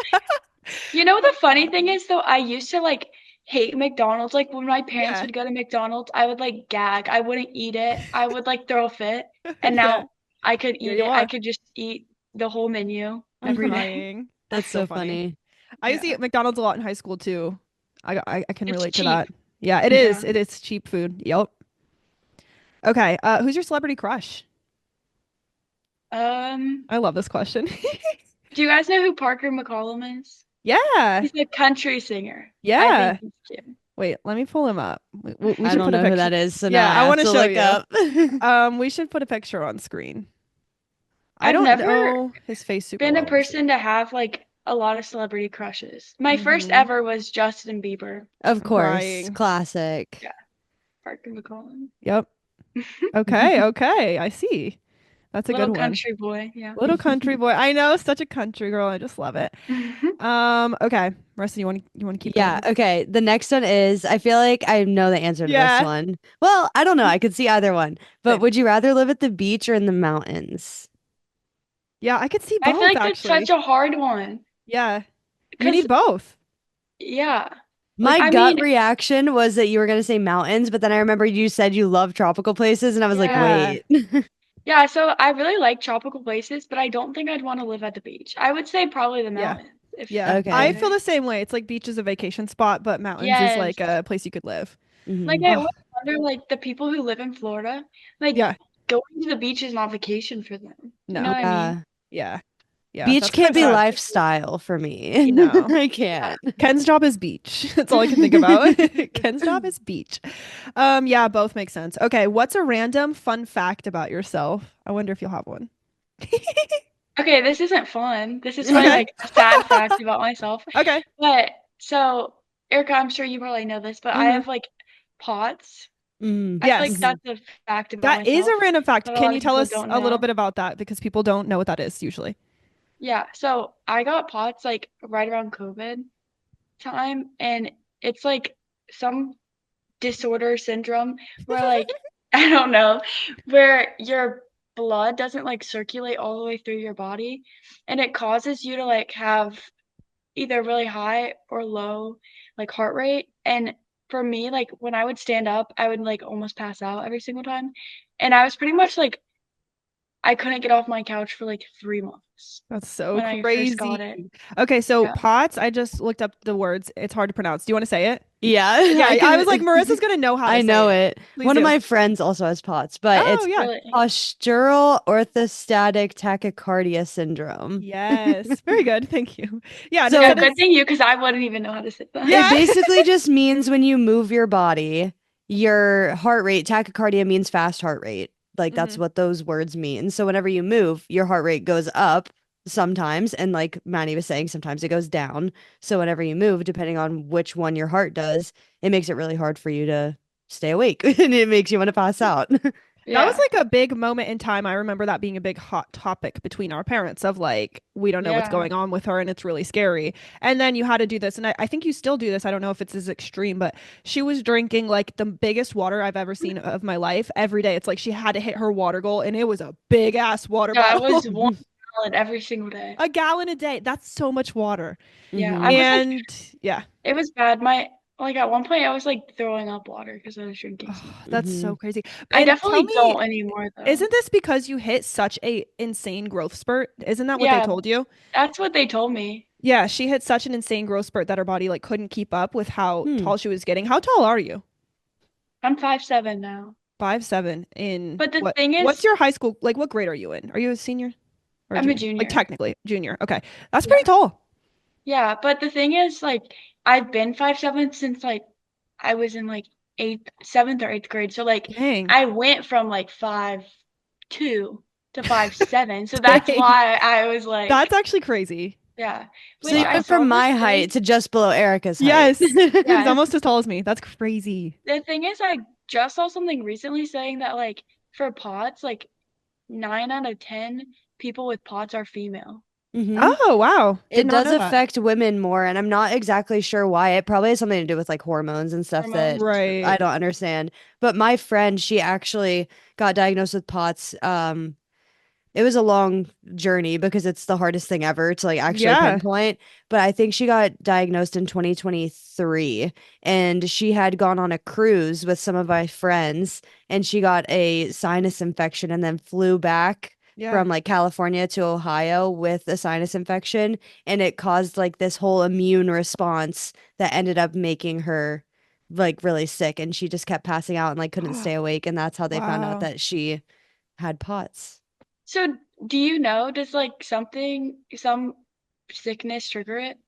[SPEAKER 3] You know what the
[SPEAKER 2] That's
[SPEAKER 3] funny thing
[SPEAKER 2] funny.
[SPEAKER 3] is though? I used to like hate McDonald's. Like when my parents
[SPEAKER 2] Yeah,
[SPEAKER 3] would go to McDonald's, I would like gag. I wouldn't eat it. I would like throw a fit. And
[SPEAKER 2] yeah.
[SPEAKER 3] now I could
[SPEAKER 2] Here
[SPEAKER 3] eat
[SPEAKER 2] you
[SPEAKER 3] it. I
[SPEAKER 2] are.
[SPEAKER 3] could just eat the whole menu
[SPEAKER 2] I'm
[SPEAKER 3] every day.
[SPEAKER 2] crying. That's
[SPEAKER 1] That's
[SPEAKER 2] so
[SPEAKER 1] so
[SPEAKER 2] funny.
[SPEAKER 1] funny.
[SPEAKER 2] I used to
[SPEAKER 3] Yeah.
[SPEAKER 2] eat McDonald's a lot in high school too. I can
[SPEAKER 3] It's
[SPEAKER 2] relate to
[SPEAKER 3] cheap.
[SPEAKER 2] that. Yeah, it is.
[SPEAKER 3] Yeah.
[SPEAKER 2] It is cheap food. Yep. Okay. Who's your celebrity crush?
[SPEAKER 3] Um,
[SPEAKER 2] I love this question.
[SPEAKER 3] do you guys know who Parker McCollum is?
[SPEAKER 2] Yeah.
[SPEAKER 3] He's a country singer. I think
[SPEAKER 2] Yeah.
[SPEAKER 3] he's cute.
[SPEAKER 2] Wait, let me pull him up. We
[SPEAKER 1] I
[SPEAKER 2] should
[SPEAKER 1] don't
[SPEAKER 2] put a
[SPEAKER 1] know who
[SPEAKER 2] picture.
[SPEAKER 1] that is, so now
[SPEAKER 2] Yeah,
[SPEAKER 1] I
[SPEAKER 2] I
[SPEAKER 1] have
[SPEAKER 2] want to
[SPEAKER 1] to
[SPEAKER 2] show
[SPEAKER 1] look
[SPEAKER 2] you.
[SPEAKER 1] up.
[SPEAKER 2] We should put a picture on screen. I
[SPEAKER 3] I've
[SPEAKER 2] don't
[SPEAKER 3] never
[SPEAKER 2] know his face super
[SPEAKER 3] been a
[SPEAKER 2] well. Let me see.
[SPEAKER 3] person to have like a lot of celebrity crushes. My first
[SPEAKER 2] Mm-hmm.
[SPEAKER 3] ever was Justin Bieber.
[SPEAKER 1] Of
[SPEAKER 2] I'm
[SPEAKER 1] course,
[SPEAKER 2] crying.
[SPEAKER 1] classic.
[SPEAKER 3] Yeah, Parker McCollum.
[SPEAKER 2] Yep. Okay, okay. I see. That's a good
[SPEAKER 3] Little
[SPEAKER 2] one.
[SPEAKER 3] country boy. Yeah.
[SPEAKER 2] Little country boy. I know, such a country girl. I just love it. Okay. Marissa, you want to keep
[SPEAKER 1] Yeah,
[SPEAKER 2] going?
[SPEAKER 1] okay. The next one is I feel like I know the answer to this
[SPEAKER 2] Yeah.
[SPEAKER 1] one. Well, I don't know. I could see either one. But
[SPEAKER 2] Same.
[SPEAKER 1] would you rather live at the beach or in the mountains?
[SPEAKER 2] Yeah, I could see
[SPEAKER 3] I feel
[SPEAKER 2] both
[SPEAKER 3] like that's such
[SPEAKER 2] actually.
[SPEAKER 3] a hard one.
[SPEAKER 2] Yeah. You
[SPEAKER 3] Because,
[SPEAKER 2] need both.
[SPEAKER 3] yeah.
[SPEAKER 1] My
[SPEAKER 3] I
[SPEAKER 1] gut
[SPEAKER 3] mean,
[SPEAKER 1] reaction was that you were going to say mountains, but then I remember you said you love tropical places, and I was like,
[SPEAKER 3] yeah.
[SPEAKER 2] Yeah.
[SPEAKER 1] wait.
[SPEAKER 3] Yeah, so I really like tropical places, but I don't think I'd want to live at the beach. I would say probably the
[SPEAKER 2] Yeah.
[SPEAKER 3] mountains if
[SPEAKER 2] Yeah.
[SPEAKER 3] I
[SPEAKER 2] I
[SPEAKER 1] Okay.
[SPEAKER 2] feel
[SPEAKER 3] could.
[SPEAKER 2] the same way. It's like beach is a vacation spot, but mountains is
[SPEAKER 3] Yes.
[SPEAKER 2] like a place you could live.
[SPEAKER 3] Like
[SPEAKER 1] Hmm.
[SPEAKER 3] I
[SPEAKER 2] Oh,
[SPEAKER 3] always wonder, like the people who live in Florida, like
[SPEAKER 2] yeah.
[SPEAKER 3] going to the beach is not vacation for them. You know
[SPEAKER 2] No.
[SPEAKER 3] what I mean?
[SPEAKER 1] Yeah.
[SPEAKER 2] Yeah. Yeah.
[SPEAKER 1] Beach
[SPEAKER 2] That's kind
[SPEAKER 1] can't
[SPEAKER 2] of
[SPEAKER 1] be
[SPEAKER 2] sad.
[SPEAKER 1] lifestyle for me.
[SPEAKER 2] No.
[SPEAKER 1] I
[SPEAKER 3] Yeah.
[SPEAKER 1] can't.
[SPEAKER 2] Ken's job is beach. That's all I can think about. Ken's job is beach. Yeah, both make sense. Okay, what's a random fun fact about yourself? I wonder if you'll have one.
[SPEAKER 3] Okay, this isn't fun. This is probably
[SPEAKER 2] Okay.
[SPEAKER 3] like a sad fact about myself.
[SPEAKER 2] Okay.
[SPEAKER 3] But so, Erica, I'm sure you probably know this, but I
[SPEAKER 2] Hmm.
[SPEAKER 3] have like POTS.
[SPEAKER 1] Mm.
[SPEAKER 3] I feel like
[SPEAKER 2] Yes.
[SPEAKER 1] Hmm.
[SPEAKER 3] that's a fact about
[SPEAKER 2] That is a
[SPEAKER 3] myself
[SPEAKER 2] random fact.
[SPEAKER 3] that a
[SPEAKER 2] Can
[SPEAKER 3] lot
[SPEAKER 2] you
[SPEAKER 3] of
[SPEAKER 2] tell
[SPEAKER 3] people
[SPEAKER 2] us
[SPEAKER 3] don't
[SPEAKER 2] a little
[SPEAKER 3] know.
[SPEAKER 2] bit about that? Because people don't know what that is usually.
[SPEAKER 3] Yeah, so I got POTS like right around COVID time, and it's like some disorder syndrome where like I don't know, where your blood doesn't like circulate all the way through your body, and it causes you to like have either really high or low like heart rate. And for me, like when I would stand up, I would like almost pass out every single time. And I was pretty much like I couldn't get off my couch for like 3 months
[SPEAKER 2] That's so
[SPEAKER 3] when I first got
[SPEAKER 2] crazy.
[SPEAKER 3] it.
[SPEAKER 2] Okay, so
[SPEAKER 3] Yeah.
[SPEAKER 2] POTS, I just looked up the words. It's hard to pronounce. Do you want to say it?
[SPEAKER 1] Yeah,
[SPEAKER 2] Yeah,
[SPEAKER 1] I
[SPEAKER 2] I was like,
[SPEAKER 1] can.
[SPEAKER 2] Marissa's gonna know how to
[SPEAKER 1] I
[SPEAKER 2] say
[SPEAKER 1] know
[SPEAKER 2] it.
[SPEAKER 1] it.
[SPEAKER 2] Please
[SPEAKER 1] One of
[SPEAKER 2] do.
[SPEAKER 1] my friends also has POTS, but
[SPEAKER 2] Oh,
[SPEAKER 1] it's
[SPEAKER 2] yeah.
[SPEAKER 3] Really.
[SPEAKER 1] postural orthostatic tachycardia syndrome.
[SPEAKER 2] Yes. Very good. Thank you. Yeah, and it
[SPEAKER 3] Yeah,
[SPEAKER 1] So
[SPEAKER 2] said
[SPEAKER 3] good
[SPEAKER 2] it's
[SPEAKER 3] thing you, because I wouldn't even know how to say
[SPEAKER 1] it
[SPEAKER 2] yeah.
[SPEAKER 3] that.
[SPEAKER 1] basically just means when you move your body, your heart rate, tachycardia means fast heart rate. Like that's
[SPEAKER 2] Hmm.
[SPEAKER 1] what those words mean. So whenever you move, your heart rate goes up sometimes. And like Manny was saying, sometimes it goes down. So whenever you move, depending on which one your heart does, it makes it really hard for you to stay awake and it makes you want to pass out.
[SPEAKER 2] That was
[SPEAKER 3] Yeah.
[SPEAKER 2] like a big moment in time. I remember that being a big hot topic between our parents of like, we don't know what's
[SPEAKER 3] Yeah.
[SPEAKER 2] going on with her and it's really scary. And then you had to do this. And I think you still do this. I don't know if it's as extreme, but she was drinking like the biggest water I've ever seen of my life every day. It's like she had to hit her water goal and it was a big ass water
[SPEAKER 3] Yeah, it
[SPEAKER 2] bottle.
[SPEAKER 3] was 1 gallon every single day.
[SPEAKER 2] A gallon a day. That's so much water.
[SPEAKER 3] Yeah,
[SPEAKER 1] Hmm.
[SPEAKER 3] I was like,
[SPEAKER 2] And yeah,
[SPEAKER 3] it was bad. My like at one point I was like throwing up water because I was drinking so
[SPEAKER 2] oh,
[SPEAKER 3] much.
[SPEAKER 2] that's
[SPEAKER 1] Hmm.
[SPEAKER 2] so crazy.
[SPEAKER 3] I
[SPEAKER 2] And tell
[SPEAKER 3] definitely
[SPEAKER 2] me,
[SPEAKER 3] don't anymore though.
[SPEAKER 2] isn't this because you hit such a insane growth spurt? Isn't that what they
[SPEAKER 3] Yeah,
[SPEAKER 2] told you?
[SPEAKER 3] that's what they told me.
[SPEAKER 2] Yeah, she hit such an insane growth spurt that her body like couldn't keep up with how
[SPEAKER 1] Hmm.
[SPEAKER 2] tall she was getting. How tall are you?
[SPEAKER 3] I'm 5'7" now.
[SPEAKER 2] 5'7" in
[SPEAKER 3] But the
[SPEAKER 2] what?
[SPEAKER 3] thing
[SPEAKER 2] What's
[SPEAKER 3] is,
[SPEAKER 2] your high school? Like what grade are you in? Are you a senior? Or
[SPEAKER 3] I'm a
[SPEAKER 2] junior? Like
[SPEAKER 3] junior.
[SPEAKER 2] technically junior. Okay. That's pretty
[SPEAKER 3] Yeah.
[SPEAKER 2] tall.
[SPEAKER 3] Yeah, but the thing is, like, I've been 5'7" since like I was in like seventh or eighth grade. So like
[SPEAKER 2] Dang.
[SPEAKER 3] I went from like 5'2" to 5'7". So that's
[SPEAKER 2] Dang.
[SPEAKER 3] why I was like,
[SPEAKER 2] That's actually crazy.
[SPEAKER 3] yeah.
[SPEAKER 1] So
[SPEAKER 3] Which
[SPEAKER 1] you
[SPEAKER 3] I
[SPEAKER 2] Wow.
[SPEAKER 1] went
[SPEAKER 3] saw
[SPEAKER 1] from
[SPEAKER 3] this
[SPEAKER 1] my height
[SPEAKER 3] thing.
[SPEAKER 1] to just below Erica's height.
[SPEAKER 2] Yes. He's
[SPEAKER 3] Yeah,
[SPEAKER 2] almost as tall as me. That's crazy.
[SPEAKER 3] the thing is, I just saw something recently saying that like for POTS, like 9 out of 10 people with POTS are female.
[SPEAKER 1] Hmm.
[SPEAKER 2] Oh, wow. Did
[SPEAKER 1] It
[SPEAKER 2] not
[SPEAKER 1] does
[SPEAKER 2] know that.
[SPEAKER 1] affect women more, and I'm not exactly sure why. It probably has something to do with like hormones and stuff that
[SPEAKER 3] Hormones.
[SPEAKER 1] I
[SPEAKER 2] Right.
[SPEAKER 1] don't understand. But my friend, she actually got diagnosed with POTS. It was a long journey because it's the hardest thing ever to like actually
[SPEAKER 2] Yeah.
[SPEAKER 1] pinpoint. But I think she got diagnosed in 2023, and she had gone on a cruise with some of my friends, and she got a sinus infection and then flew back
[SPEAKER 2] Yeah.
[SPEAKER 1] from like California to Ohio with a sinus infection, and it caused like this whole immune response that ended up making her like really sick, and she just kept passing out and like couldn't stay awake, and that's how they found out
[SPEAKER 2] Wow.
[SPEAKER 1] that she had POTS.
[SPEAKER 3] So do you know, does like some sickness trigger it?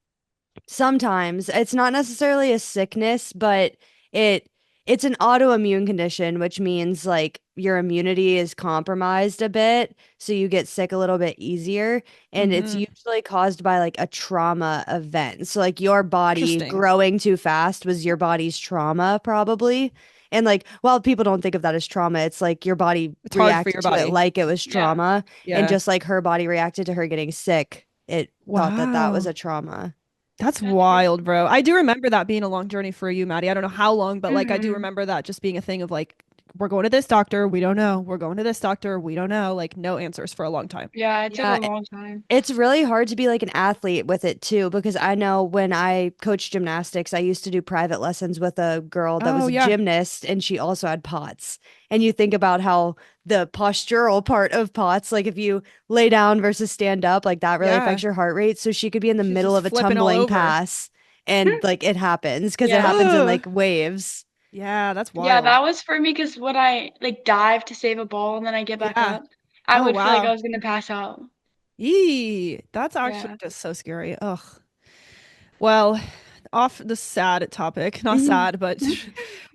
[SPEAKER 1] Sometimes it's not necessarily a sickness, but it it's an autoimmune condition, which means like your immunity is compromised a bit, so you get sick a little bit easier, and it's
[SPEAKER 2] Mm-hmm.
[SPEAKER 1] usually caused by like a trauma event. So like your body
[SPEAKER 2] Interesting.
[SPEAKER 1] growing too fast was your body's trauma probably. And like while people don't think of that as trauma, it's like your body
[SPEAKER 2] It's hard for
[SPEAKER 1] reacted
[SPEAKER 2] your
[SPEAKER 1] to it
[SPEAKER 2] body.
[SPEAKER 1] like it was
[SPEAKER 3] Yeah.
[SPEAKER 1] trauma, and
[SPEAKER 2] Yeah.
[SPEAKER 1] just like her body reacted to her getting sick, it thought that that was
[SPEAKER 2] Wow.
[SPEAKER 1] a trauma.
[SPEAKER 2] That's
[SPEAKER 3] That's crazy.
[SPEAKER 2] wild, bro. I do remember that being a long journey for you, Maddie. I don't know how long, but like I do
[SPEAKER 3] Mm-hmm.
[SPEAKER 2] remember that just being a thing of like, we're going to this doctor, we don't know. We're going to this doctor, we don't know. Like no answers for a long time.
[SPEAKER 3] Yeah, it took a
[SPEAKER 1] Yeah,
[SPEAKER 3] long time.
[SPEAKER 1] it's really hard to be like an athlete with it too, because I know when I coached gymnastics, I used to do private lessons with a girl that
[SPEAKER 2] Oh
[SPEAKER 1] was a
[SPEAKER 2] yeah.
[SPEAKER 1] gymnast and she also had POTS. And you think about how the postural part of POTS, like if you lay down versus stand up, like that really
[SPEAKER 2] Yeah.
[SPEAKER 1] affects your heart rate. So she could be in the
[SPEAKER 2] She's
[SPEAKER 1] middle
[SPEAKER 2] just
[SPEAKER 1] of a
[SPEAKER 2] flipping all
[SPEAKER 1] tumbling
[SPEAKER 2] over.
[SPEAKER 1] pass and like it happens because it
[SPEAKER 3] Yeah.
[SPEAKER 1] happens in
[SPEAKER 2] Oh,
[SPEAKER 1] like waves.
[SPEAKER 2] yeah, that's
[SPEAKER 3] Yeah,
[SPEAKER 2] wild.
[SPEAKER 3] that was for me because when I like dive to save a ball and then I get back
[SPEAKER 2] Yeah.
[SPEAKER 3] up, I
[SPEAKER 2] Oh
[SPEAKER 3] would feel like I
[SPEAKER 2] wow.
[SPEAKER 3] was gonna pass out.
[SPEAKER 2] Eee, that's actually
[SPEAKER 3] Yeah.
[SPEAKER 2] just so scary. Ugh. Well, off the sad topic, not sad, but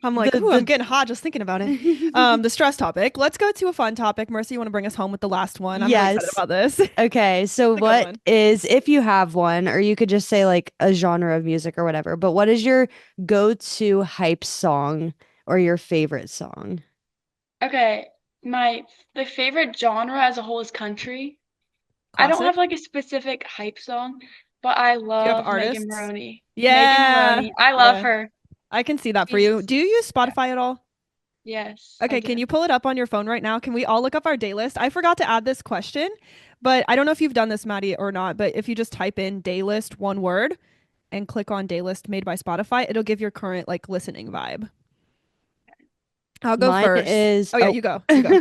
[SPEAKER 2] I'm like, ooh, I'm
[SPEAKER 1] The
[SPEAKER 2] getting hot just thinking about it. The stress topic. Let's go to a fun topic. Mercy, you want to bring us home with the last one? I'm really excited
[SPEAKER 1] yes.
[SPEAKER 2] about this. It's
[SPEAKER 1] Okay, so
[SPEAKER 2] a good
[SPEAKER 1] what
[SPEAKER 2] one.
[SPEAKER 1] is, if you have one, or you could just say like a genre of music or whatever, but what is your go-to hype song or your favorite song?
[SPEAKER 3] Okay. My the favorite genre as a whole is country. I don't have
[SPEAKER 2] Classic.
[SPEAKER 3] like a specific hype song, but I
[SPEAKER 2] Do you have
[SPEAKER 3] love Megan
[SPEAKER 2] artists?
[SPEAKER 3] Maroney. Megan
[SPEAKER 2] Yeah.
[SPEAKER 3] Maroney. I love
[SPEAKER 2] Yeah.
[SPEAKER 3] her.
[SPEAKER 2] I can see that for you.
[SPEAKER 3] She's
[SPEAKER 2] Do you use
[SPEAKER 3] yeah.
[SPEAKER 2] Spotify at all?
[SPEAKER 3] Yes, I
[SPEAKER 2] Okay, can
[SPEAKER 3] do.
[SPEAKER 2] you pull it up on your phone right now? Can we all look up our day list? I forgot to add this question, but I don't know if you've done this, Maddie, or not. But if you just type in day list, one word, and click on day list made by Spotify, it'll give your current like listening vibe. I'll go
[SPEAKER 1] Mine
[SPEAKER 2] first.
[SPEAKER 1] is,
[SPEAKER 2] Oh yeah,
[SPEAKER 1] oh,
[SPEAKER 2] you go. You go.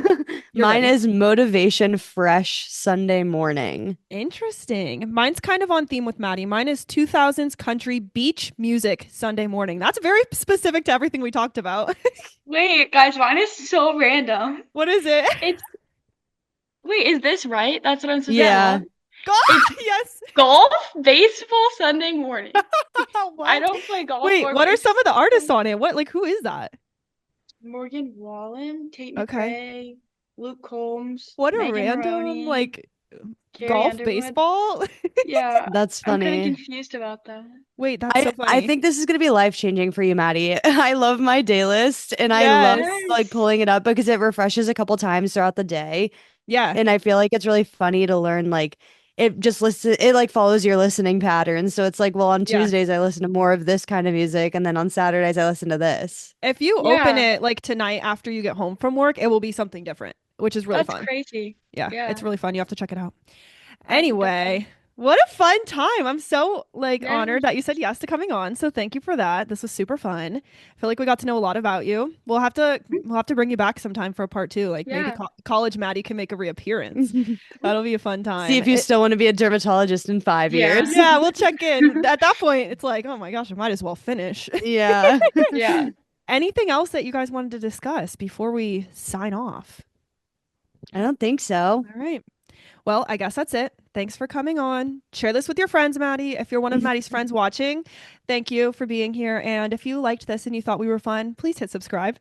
[SPEAKER 2] You're
[SPEAKER 1] mine
[SPEAKER 2] ready.
[SPEAKER 1] is Motivation Fresh Sunday Morning.
[SPEAKER 2] Interesting. Mine's kind of on theme with Maddie. Mine is 2000s country beach music Sunday morning. That's very specific to everything we talked about.
[SPEAKER 3] Wait, guys, mine is so random.
[SPEAKER 2] What is it?
[SPEAKER 3] It's wait, is this right? That's what I'm supposed to pull
[SPEAKER 1] Yeah.
[SPEAKER 3] up.
[SPEAKER 2] Golf.
[SPEAKER 3] It's
[SPEAKER 2] Yes.
[SPEAKER 3] golf, baseball, Sunday morning. I
[SPEAKER 2] What?
[SPEAKER 3] don't play golf
[SPEAKER 2] Wait,
[SPEAKER 3] or
[SPEAKER 2] what are some of the artists
[SPEAKER 3] baseball.
[SPEAKER 2] on it? What, like, who is that?
[SPEAKER 3] Morgan Wallen, Tate
[SPEAKER 2] Okay.
[SPEAKER 3] McRae, Luke Combs,
[SPEAKER 2] What a
[SPEAKER 3] Megan
[SPEAKER 2] random,
[SPEAKER 3] Maroney,
[SPEAKER 2] like,
[SPEAKER 3] Carrie
[SPEAKER 2] golf
[SPEAKER 3] Underwood.
[SPEAKER 2] baseball.
[SPEAKER 3] Yeah,
[SPEAKER 1] That's
[SPEAKER 3] I'm kind of
[SPEAKER 1] funny.
[SPEAKER 3] confused about that.
[SPEAKER 2] Wait, that's
[SPEAKER 1] I
[SPEAKER 2] so
[SPEAKER 1] I
[SPEAKER 2] funny.
[SPEAKER 1] think this is gonna be life changing for you, Maddie. I love my day list and I love
[SPEAKER 2] Yes.
[SPEAKER 1] like
[SPEAKER 3] Yes.
[SPEAKER 1] pulling it up because it refreshes a couple times throughout the day.
[SPEAKER 2] Yeah.
[SPEAKER 1] And I feel like it's really funny to learn like it like follows your listening patterns. So it's like, well, on
[SPEAKER 2] Yeah.
[SPEAKER 1] Tuesdays I listen to more of this kind of music and then on Saturdays I listen to this.
[SPEAKER 2] If you open
[SPEAKER 3] Yeah,
[SPEAKER 2] it like tonight after you get home from work, it will be something different, which is really
[SPEAKER 3] that's
[SPEAKER 2] fun.
[SPEAKER 3] crazy.
[SPEAKER 2] Yeah, it's
[SPEAKER 3] Yeah,
[SPEAKER 2] really fun. You have to check it out.
[SPEAKER 3] I definitely.
[SPEAKER 2] Anyway, what a fun time. I'm so like honored
[SPEAKER 3] Yes.
[SPEAKER 2] that you said yes to coming on. So thank you for that. This was super fun. I feel like we got to know a lot about you. We'll have to bring you back sometime for a part two. Like maybe
[SPEAKER 3] Yeah.
[SPEAKER 2] college Maddie can make a reappearance. That'll be a fun
[SPEAKER 1] See
[SPEAKER 2] time.
[SPEAKER 1] if you still want to be a dermatologist in 5 years.
[SPEAKER 3] Yeah.
[SPEAKER 2] Yeah, we'll check in. At that point, it's like, oh my gosh, I might as well finish.
[SPEAKER 1] Yeah.
[SPEAKER 3] Yeah.
[SPEAKER 2] Anything else that you guys wanted to discuss before we sign off?
[SPEAKER 1] I don't think so.
[SPEAKER 2] All right. Well, I guess that's it. Thanks for coming on. Share this with your friends, Maddie. If you're one of Maddie's friends watching, thank you for being here. And if you liked this and you thought we were fun, please hit subscribe.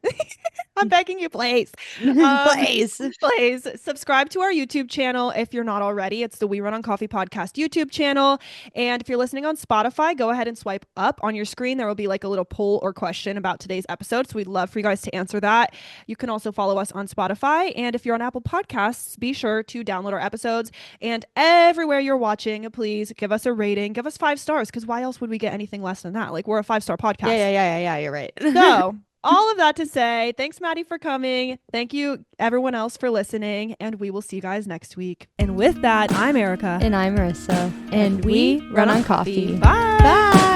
[SPEAKER 2] I'm begging you, please.
[SPEAKER 1] Please.
[SPEAKER 2] Please subscribe to our YouTube channel if you're not already. It's the We Run on Coffee podcast YouTube channel. And if you're listening on Spotify, go ahead and swipe up on your screen. There will be like a little poll or question about today's episode. So we'd love for you guys to answer that. You can also follow us on Spotify. And if you're on Apple Podcasts, be sure to download our episodes. And everywhere you're watching, please give us a rating. Give us 5 stars, because why else would we get anything less than that? Like, we're a 5-star podcast.
[SPEAKER 1] Yeah. You're right.
[SPEAKER 2] So all of that to say, thanks, Maddie, for coming. Thank you, everyone else, for listening. And we will see you guys next week. And with that, I'm Arika.
[SPEAKER 1] And I'm Marissa. And we run on coffee.
[SPEAKER 2] Bye.
[SPEAKER 1] Bye.